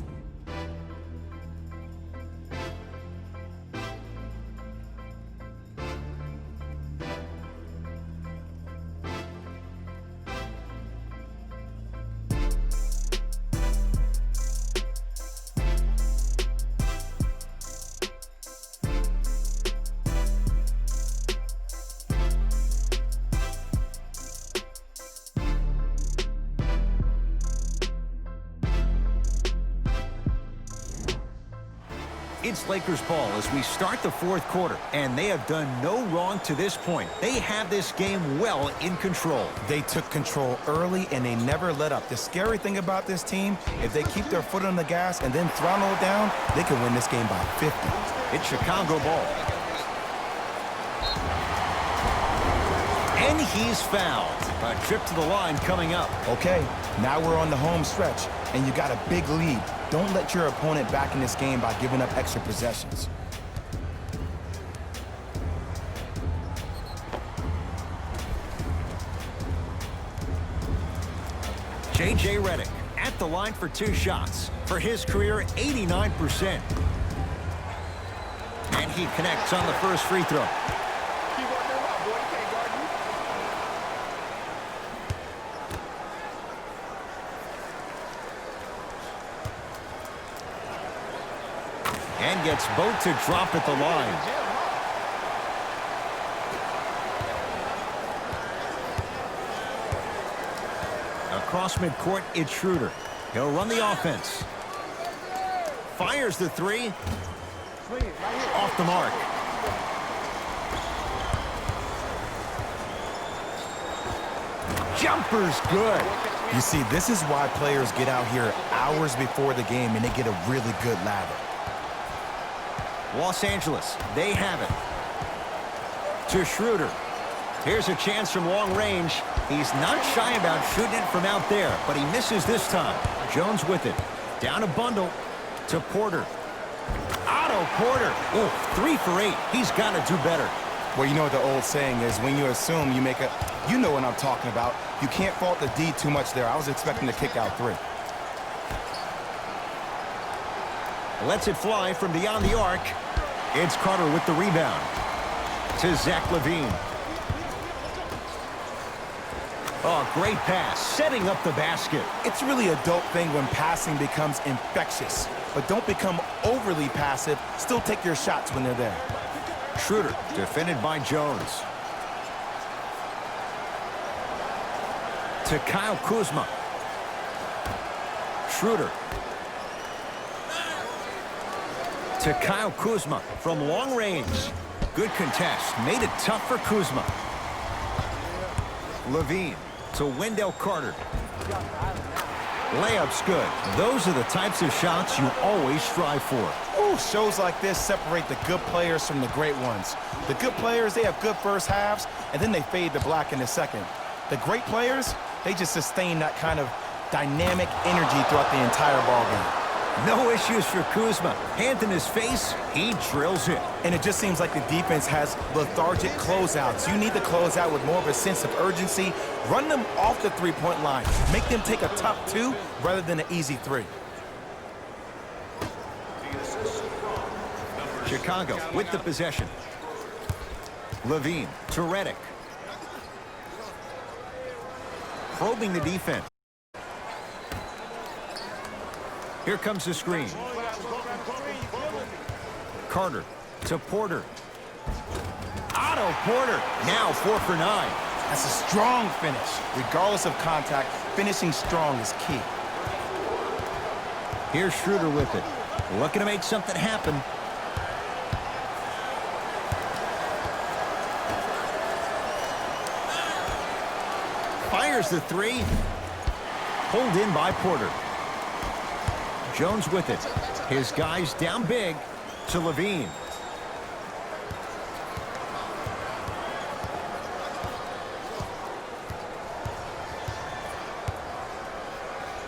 S1: It's Lakers ball as we start the fourth quarter, and they have done no wrong to this point. They have this game well in control.
S2: They took control early, and they never let up. The scary thing about this team, if they keep their foot on the gas and then throttle it down, they can win this game by 50.
S1: It's Chicago ball. And he's fouled. A trip to the line coming up.
S2: Okay, now we're on the home stretch, and you got a big lead. Don't let your opponent back in this game by giving up extra possessions.
S1: J.J. Redick at the line for 2 shots. For his career, 89%. And he connects on the first free throw. And gets both to drop at the line. Across midcourt, it's Schroeder. He'll run the offense. Fires the three. Off the mark. Jumper's good.
S2: You see, this is why players get out here hours before the game and they get a really good lather.
S1: Los Angeles, they have it. To Schroeder. Here's a chance from long range. He's not shy about shooting it from out there, but he misses this time. Jones with it. Down a bundle to Porter. Otto Porter. Oh, 3 for 8. He's got to do better.
S2: Well, you know what the old saying is, when you assume you make a... You know what I'm talking about. You can't fault the D too much there. I was expecting to kick out 3.
S1: Lets it fly from beyond the arc. It's Carter with the rebound. To Zach LaVine. Oh, great pass. Setting up the basket.
S2: It's really a dope thing when passing becomes infectious. But don't become overly passive. Still take your shots when they're there.
S1: Schroeder, defended by Jones. To Kyle Kuzma. Schroeder. To Kyle Kuzma from long range. Good contest. Made it tough for Kuzma. LaVine to Wendell Carter. Layup's good. Those are the types of shots you always strive for.
S2: Ooh, shows like this separate the good players from the great ones. The good players, they have good first halves, and then they fade to black in the second. The great players, they just sustain that kind of dynamic energy throughout the entire ball game.
S1: No issues for Kuzma. Hand in his face, he drills it.
S2: And it just seems like the defense has lethargic closeouts. You need to close out with more of a sense of urgency. Run them off the three-point line. Make them take a tough 2 rather than an easy 3.
S1: Chicago with the possession. LaVine to Redick. probing the defense. Here comes the screen. Carter to Porter. Otto Porter, now 4 for 9.
S2: That's a strong finish. Regardless of contact, finishing strong is key.
S1: Here's Schroeder with it. Looking to make something happen. Fires the three. Pulled in by Porter. Jones with it. His guys down big to Levine.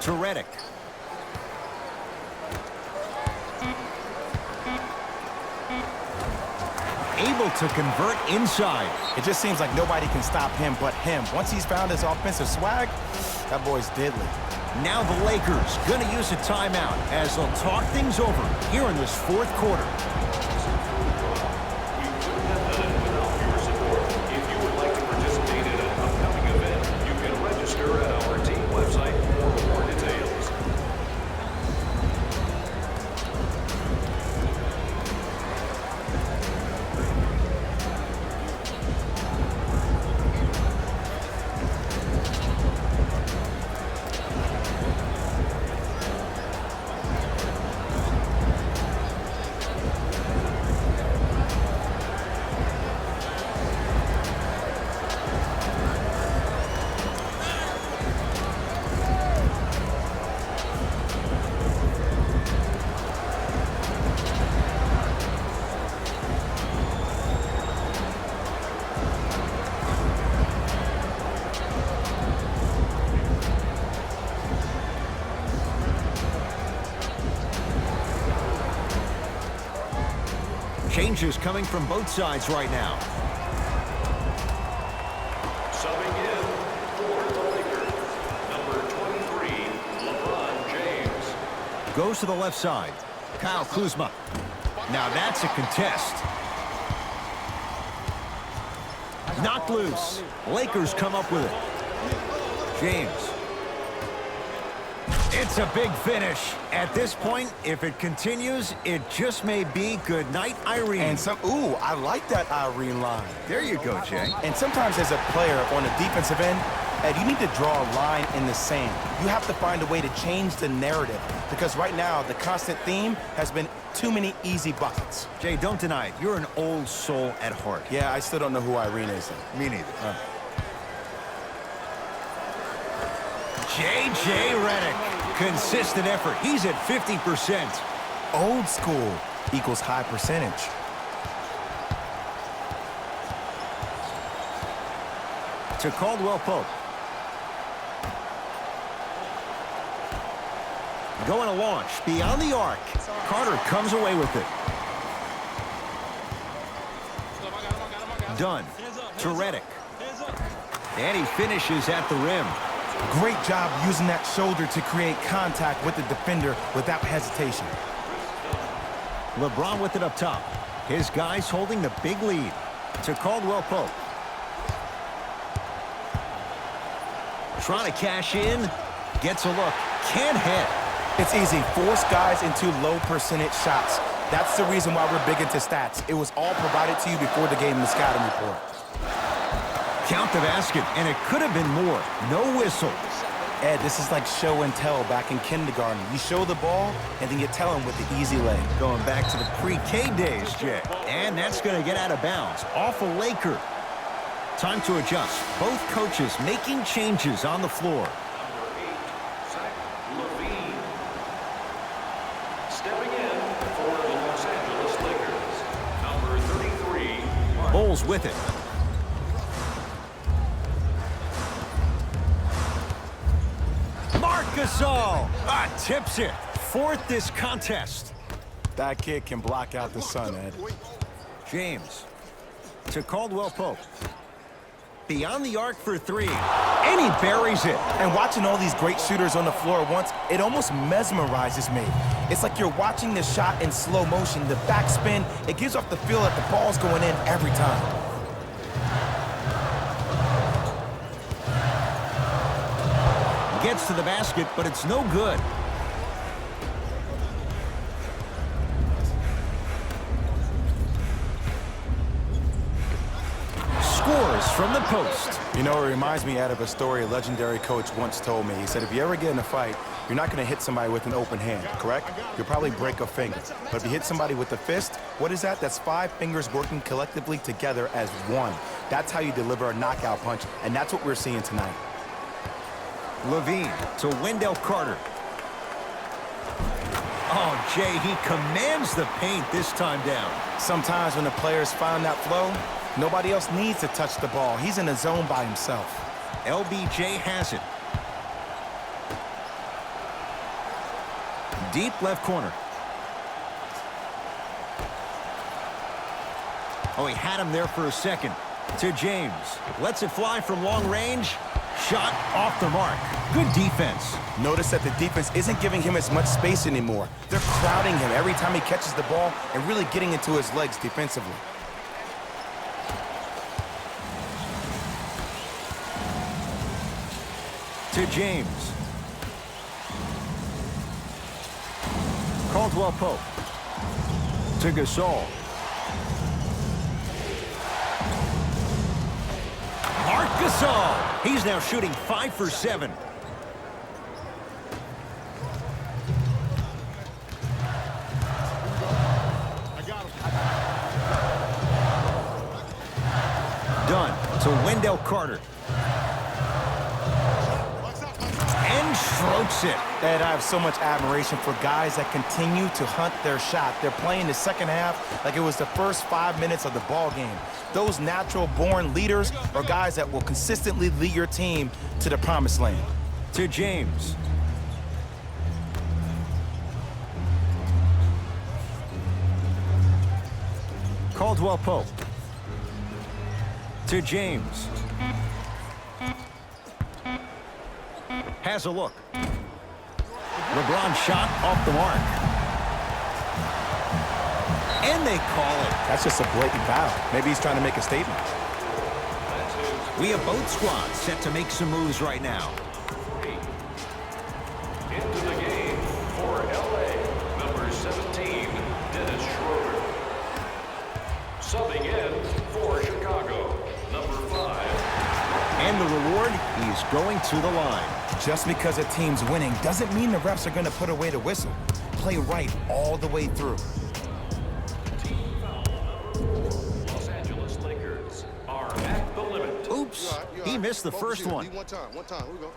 S1: To Redick. Able to convert inside.
S2: It just seems like nobody can stop him but him. Once he's found his offensive swag, that boy's deadly.
S1: Now the Lakers going to use a timeout as they'll talk things over here in this fourth quarter.
S3: We couldn't have done it without your support. If you would like to participate in an upcoming event, you can register at our team website for more details.
S1: Changes coming from both sides right now.
S3: Subbing in for the Lakers, number 23, LeBron James.
S1: Goes to the left side. Kyle Kuzma. Now that's a contest. Knocked loose. Lakers come up with it. James. It's a big finish. At this point, if it continues, it just may be good night, Irene.
S2: And ooh, I like that Irene line.
S1: There you go, Jay.
S2: And sometimes as a player on the defensive end, Ed, you need to draw a line in the sand. You have to find a way to change the narrative because right now the constant theme has been too many easy buckets.
S1: Jay, don't deny it. You're an old soul at heart.
S2: Yeah, I still don't know who Irene is.
S1: Me neither. J.J. Redick. Consistent effort. He's at 50%.
S2: Old school equals high percentage.
S1: To Caldwell Pope. Going to launch beyond the arc. Carter comes away with it. Dunn to Redick. And he finishes at the rim.
S2: Great job using that shoulder to create contact with the defender without hesitation.
S1: LeBron with it up top. His guys holding the big lead. To Caldwell Pope. Trying to cash in. Gets a look. Can't hit.
S2: It's easy. Force guys into low percentage shots. That's the reason why we're big into stats. It was all provided to you before the game in the scouting report.
S1: Count the basket, and it could have been more. No whistle.
S2: Ed, this is like show and tell back in kindergarten. You show the ball, and then you tell them with the easy leg.
S1: Going back to the pre-K days, Jay. And that's going to get out of bounds. Off a Laker. Time to adjust. Both coaches making changes on the floor.
S3: Levine. Stepping in for the Los Angeles Lakers, number 33.
S1: Bulls with it. Gasol tips it. Fourth this contest.
S2: That kid can block out the sun, Ed.
S1: James to Caldwell Pope. Beyond the arc for three. And he buries it.
S2: And watching all these great shooters on the floor at once, it almost mesmerizes me. It's like you're watching the shot in slow motion. The backspin, it gives off the feel that the ball's going in every time.
S1: Gets to the basket, but it's no good. Scores from the post.
S2: You know, it reminds me out of a story a legendary coach once told me. He said, if you ever get in a fight, you're not going to hit somebody with an open hand, correct? You'll probably break a finger. But if you hit somebody with a fist, what is that? That's 5 fingers working collectively together as one. That's how you deliver a knockout punch, and that's what we're seeing tonight.
S1: Levine to Wendell Carter. Oh, Jay, he commands the paint this time down.
S2: Sometimes when the players find that flow, nobody else needs to touch the ball. He's in the zone by himself.
S1: LBJ has it. Deep left corner. Oh, he had him there for a second. To James. Lets it fly from long range. Shot off the mark. Good defense.
S2: Notice that the defense isn't giving him as much space anymore. They're crowding him every time he catches the ball and really getting into his legs defensively.
S1: To James. Caldwell Pope. To Gasol. Marc Gasol. He's now shooting 5 for 7. Done to Wendell Carter. And strokes it.
S2: And I have so much admiration for guys that continue to hunt their shot. They're playing the second half like it was the first 5 minutes of the ball game. Those natural-born leaders are guys that will consistently lead your team to the promised land.
S1: To James. Caldwell Pope. To James. Has a look. LeBron shot off the mark. And they call it.
S2: That's just a blatant foul. Maybe he's trying to make a statement.
S1: We have both squads set to make some moves right now.
S3: Into the game for LA, number 17, Dennis Schroeder. Subbing in for Chicago, number 5.
S1: And the reward, he's going to the line.
S2: Just because a team's winning doesn't mean the refs are going to put away the whistle. Play right all the way through.
S3: Los Angeles Lakers are at the limit.
S1: Oops, he missed the first one.
S4: One time, here we go.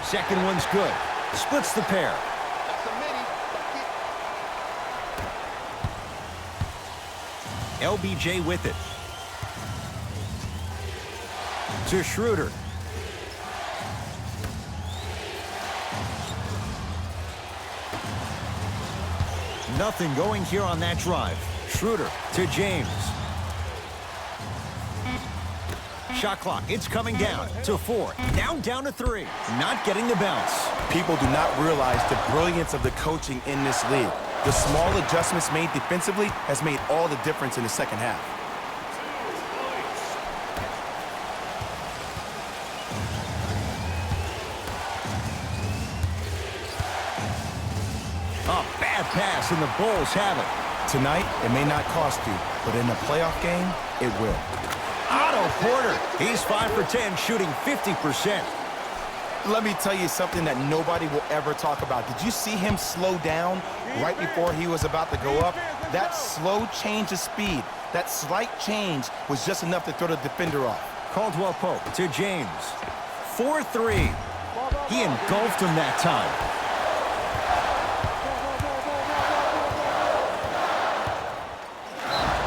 S1: Second one's good. Splits the pair. LBJ with it. To Schroeder. Nothing going here on that drive. Schroeder to James. Shot clock, it's coming down to 4. Down to 3. Not getting the bounce.
S2: People do not realize the brilliance of the coaching in this league. The small adjustments made defensively has made all the difference in the second half.
S1: A bad pass, and the Bulls have it.
S2: Tonight, it may not cost you, but in a playoff game, it will.
S1: Otto Porter, he's 5 for 10, shooting 50%.
S2: Let me tell you something that nobody will ever talk about. Did you see him slow down right before he was about to go up? That slow change of speed, that slight change was just enough to throw the defender off.
S1: Caldwell Pope to James. 4-3. He engulfed him that time.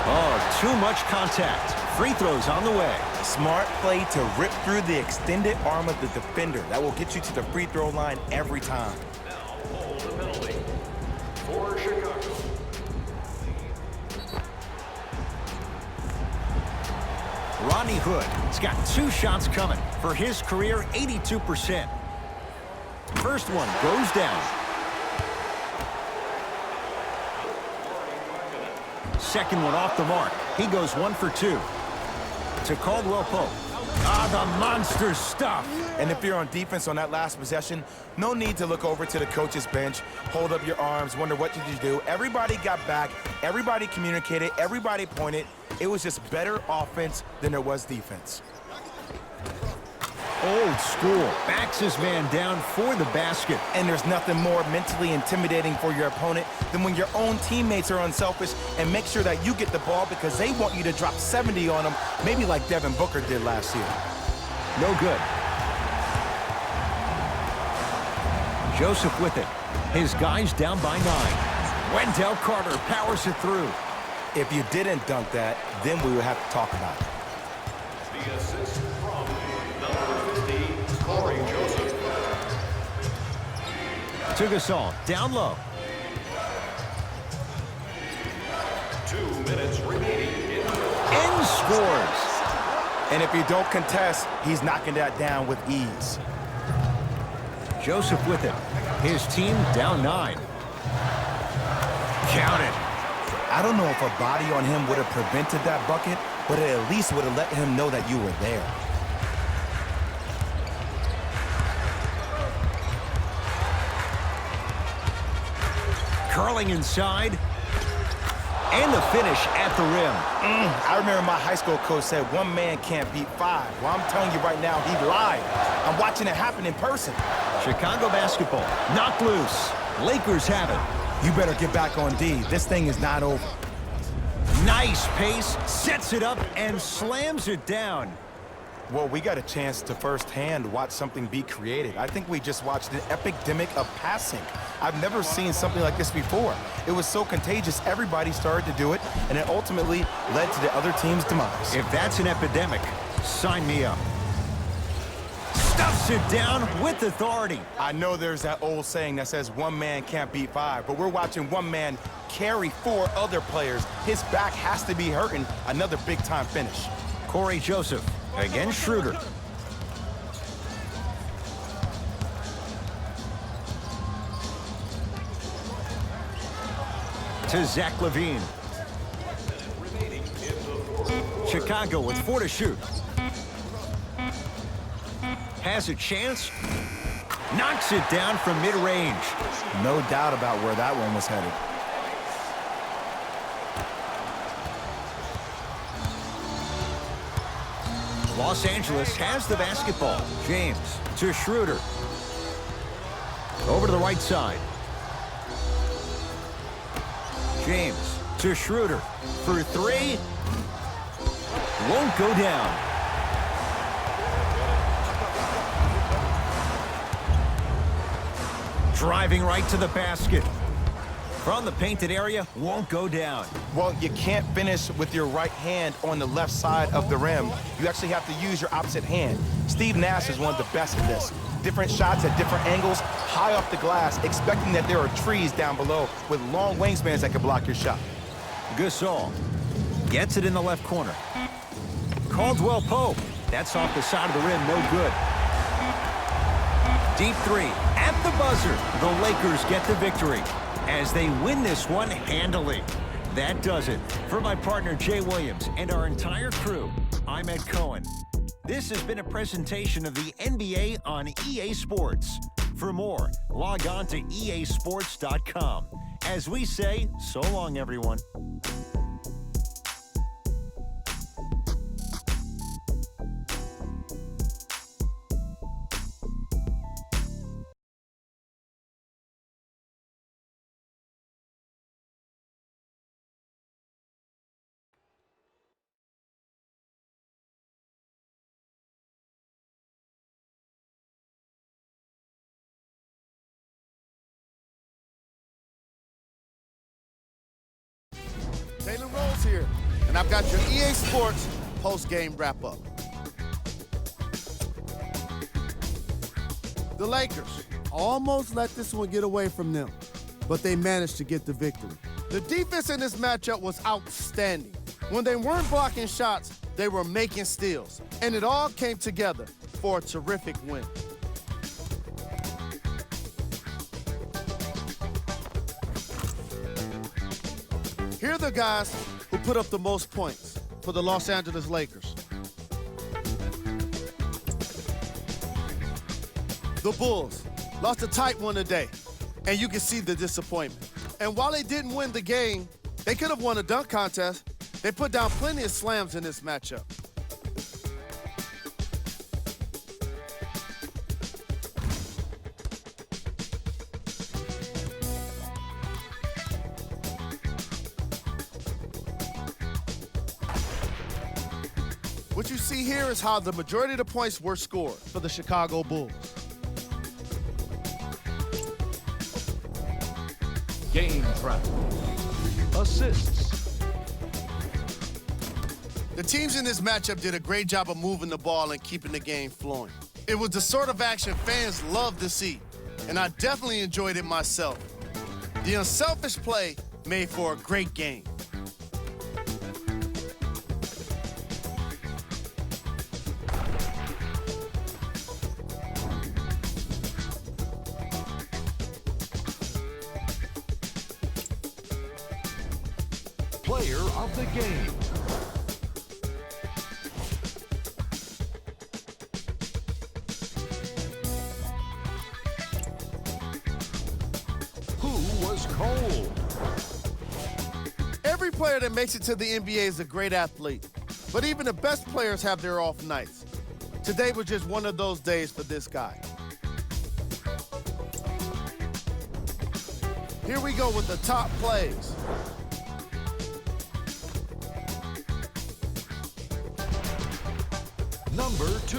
S1: Oh, too much contact. Free throws on the way.
S2: Smart play to rip through the extended arm of the defender. That will get you to the free throw line every time.
S3: Now hold the penalty for Chicago.
S1: Rodney Hood has got 2 shots coming. For his career, 82%. First one goes down. Second one off the mark. He goes 1 for 2. To Caldwell Pope. Ah, the monster stuff.
S2: And if you're on defense on that last possession, no need to look over to the coach's bench, hold up your arms, wonder what did you do. Everybody got back, everybody communicated, everybody pointed. It was just better offense than there was defense.
S1: Old school. Backs his man down for the basket.
S2: And there's nothing more mentally intimidating for your opponent than when your own teammates are unselfish and make sure that you get the ball because they want you to drop 70 on them, maybe like Devin Booker did last year.
S1: No good. Joseph with it. His guys down by 9. Wendell Carter powers it through.
S2: If you didn't dunk that, then we would have to talk about it.
S3: The assist from number 50, Corey Joseph.
S1: To Gasol, down low.
S3: 2 minutes remaining in the
S1: And scores.
S2: And if you don't contest, he's knocking that down with ease.
S1: Joseph with it. His team down 9. Count it.
S2: I don't know if a body on him would have prevented that bucket, but it at least would have let him know that you were there.
S1: Curling inside. And the finish at the rim.
S2: I remember my high school coach said 1 man can't beat 5. Well, I'm telling you right now, he lied. I'm watching it happen in person.
S1: Chicago basketball knocked loose. Lakers have it.
S2: You better get back on D. This thing is not over.
S1: Nice pace, sets it up, and slams it down.
S2: Well, we got a chance to firsthand watch something be created. I think we just watched an epidemic of passing. I've never seen something like this before. It was so contagious, everybody started to do it, and it ultimately led to the other team's demise.
S1: If that's an epidemic, sign me up. Stuffs it down with authority.
S2: I know there's that old saying that says 1 man can't beat 5, but we're watching 1 man carry 4 other players. His back has to be hurting. Another big-time finish.
S1: Corey Joseph against Schroeder. To Zach LaVine. Chicago with 4 to shoot. Has a chance. Knocks it down from mid-range.
S2: No doubt about where that one was headed.
S1: Los Angeles has the basketball. James to Schroeder. Over to the right side. James to Schroeder for 3. Won't go down. Driving right to the basket. From the painted area, won't go down.
S2: Well, you can't finish with your right hand on the left side of the rim. You actually have to use your opposite hand. Steve Nash is one of the best at this. Different shots at different angles, high off the glass, expecting that there are trees down below with long wingspans that can block your shot.
S1: Gasol gets it in the left corner. Caldwell Pope. That's off the side of the rim, no good. Deep 3 at the buzzer. The Lakers get the victory as they win this one handily. That does it. For my partner Jay Williams and our entire crew, I'm Ed Cohen. This has been a presentation of the NBA on EA Sports. For more, log on to easports.com. As we say, so long, everyone.
S5: Taylor Rose here, and I've got your EA Sports post-game wrap-up. The Lakers almost let this one get away from them, but they managed to get the victory. The defense in this matchup was outstanding. When they weren't blocking shots, they were making steals, and it all came together for a terrific win. Here are the guys put up the most points for the Los Angeles Lakers. The Bulls lost a tight one today, and you can see the disappointment. And while they didn't win the game, they could have won a dunk contest. They put down plenty of slams in this matchup. What you see here is how the majority of the points were scored for the Chicago Bulls.
S3: Game travel. Assists.
S5: The teams in this matchup did a great job of moving the ball and keeping the game flowing. It was the sort of action fans love to see, and I definitely enjoyed it myself. The unselfish play made for a great game.
S3: Player of the game. Who was cold?
S5: Every player that makes it to the NBA is a great athlete, but even the best players have their off nights. Today was just one of those days for this guy. Here we go with the top plays.
S3: Number 2.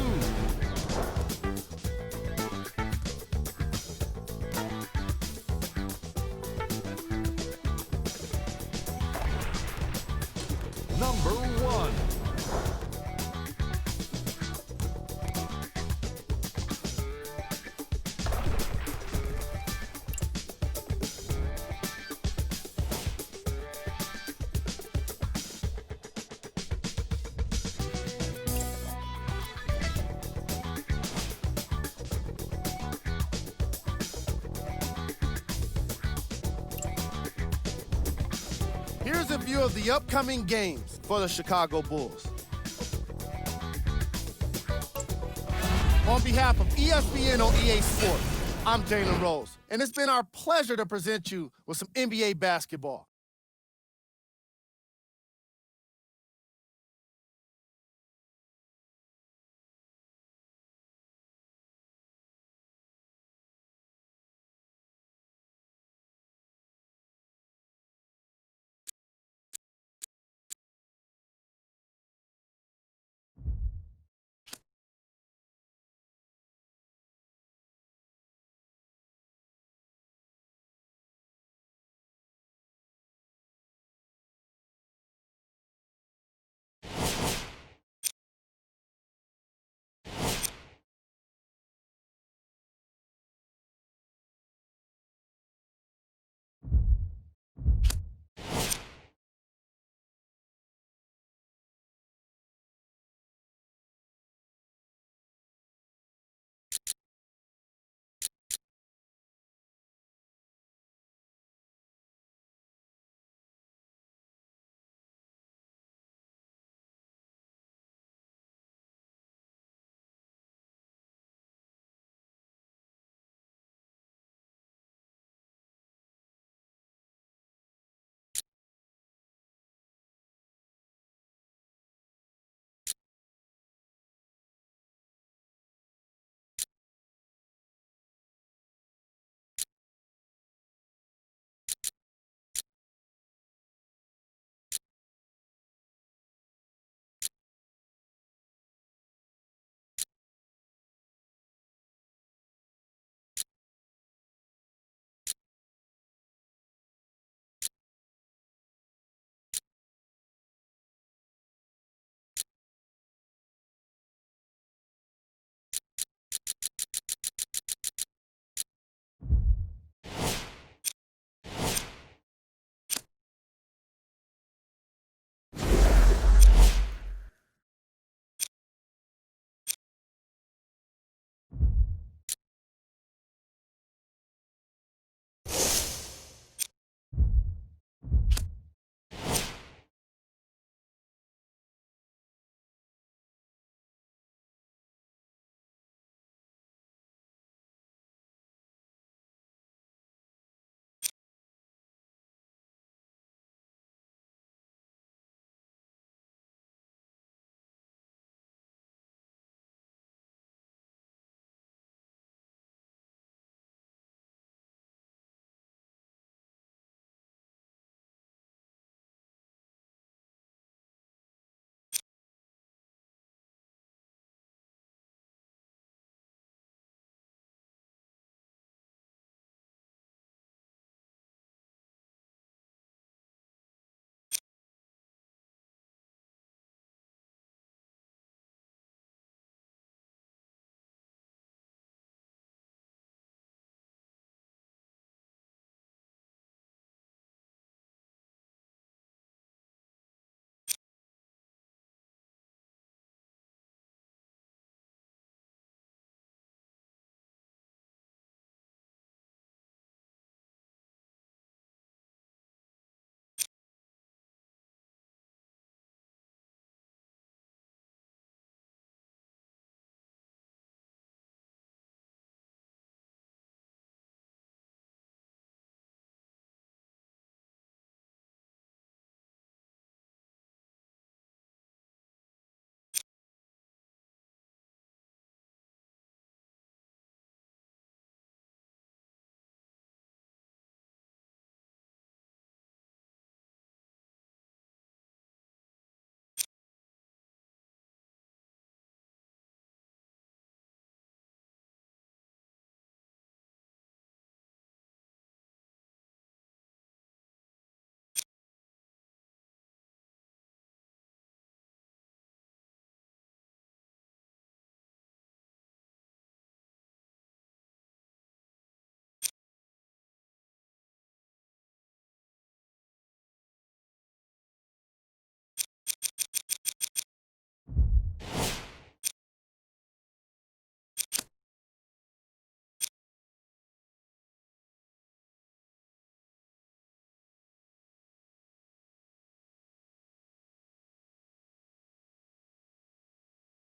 S3: Number 1.
S5: Here's a view of the upcoming games for the Chicago Bulls. On behalf of ESPN on EA Sports, I'm Jalen Rose, and it's been our pleasure to present you with some NBA basketball.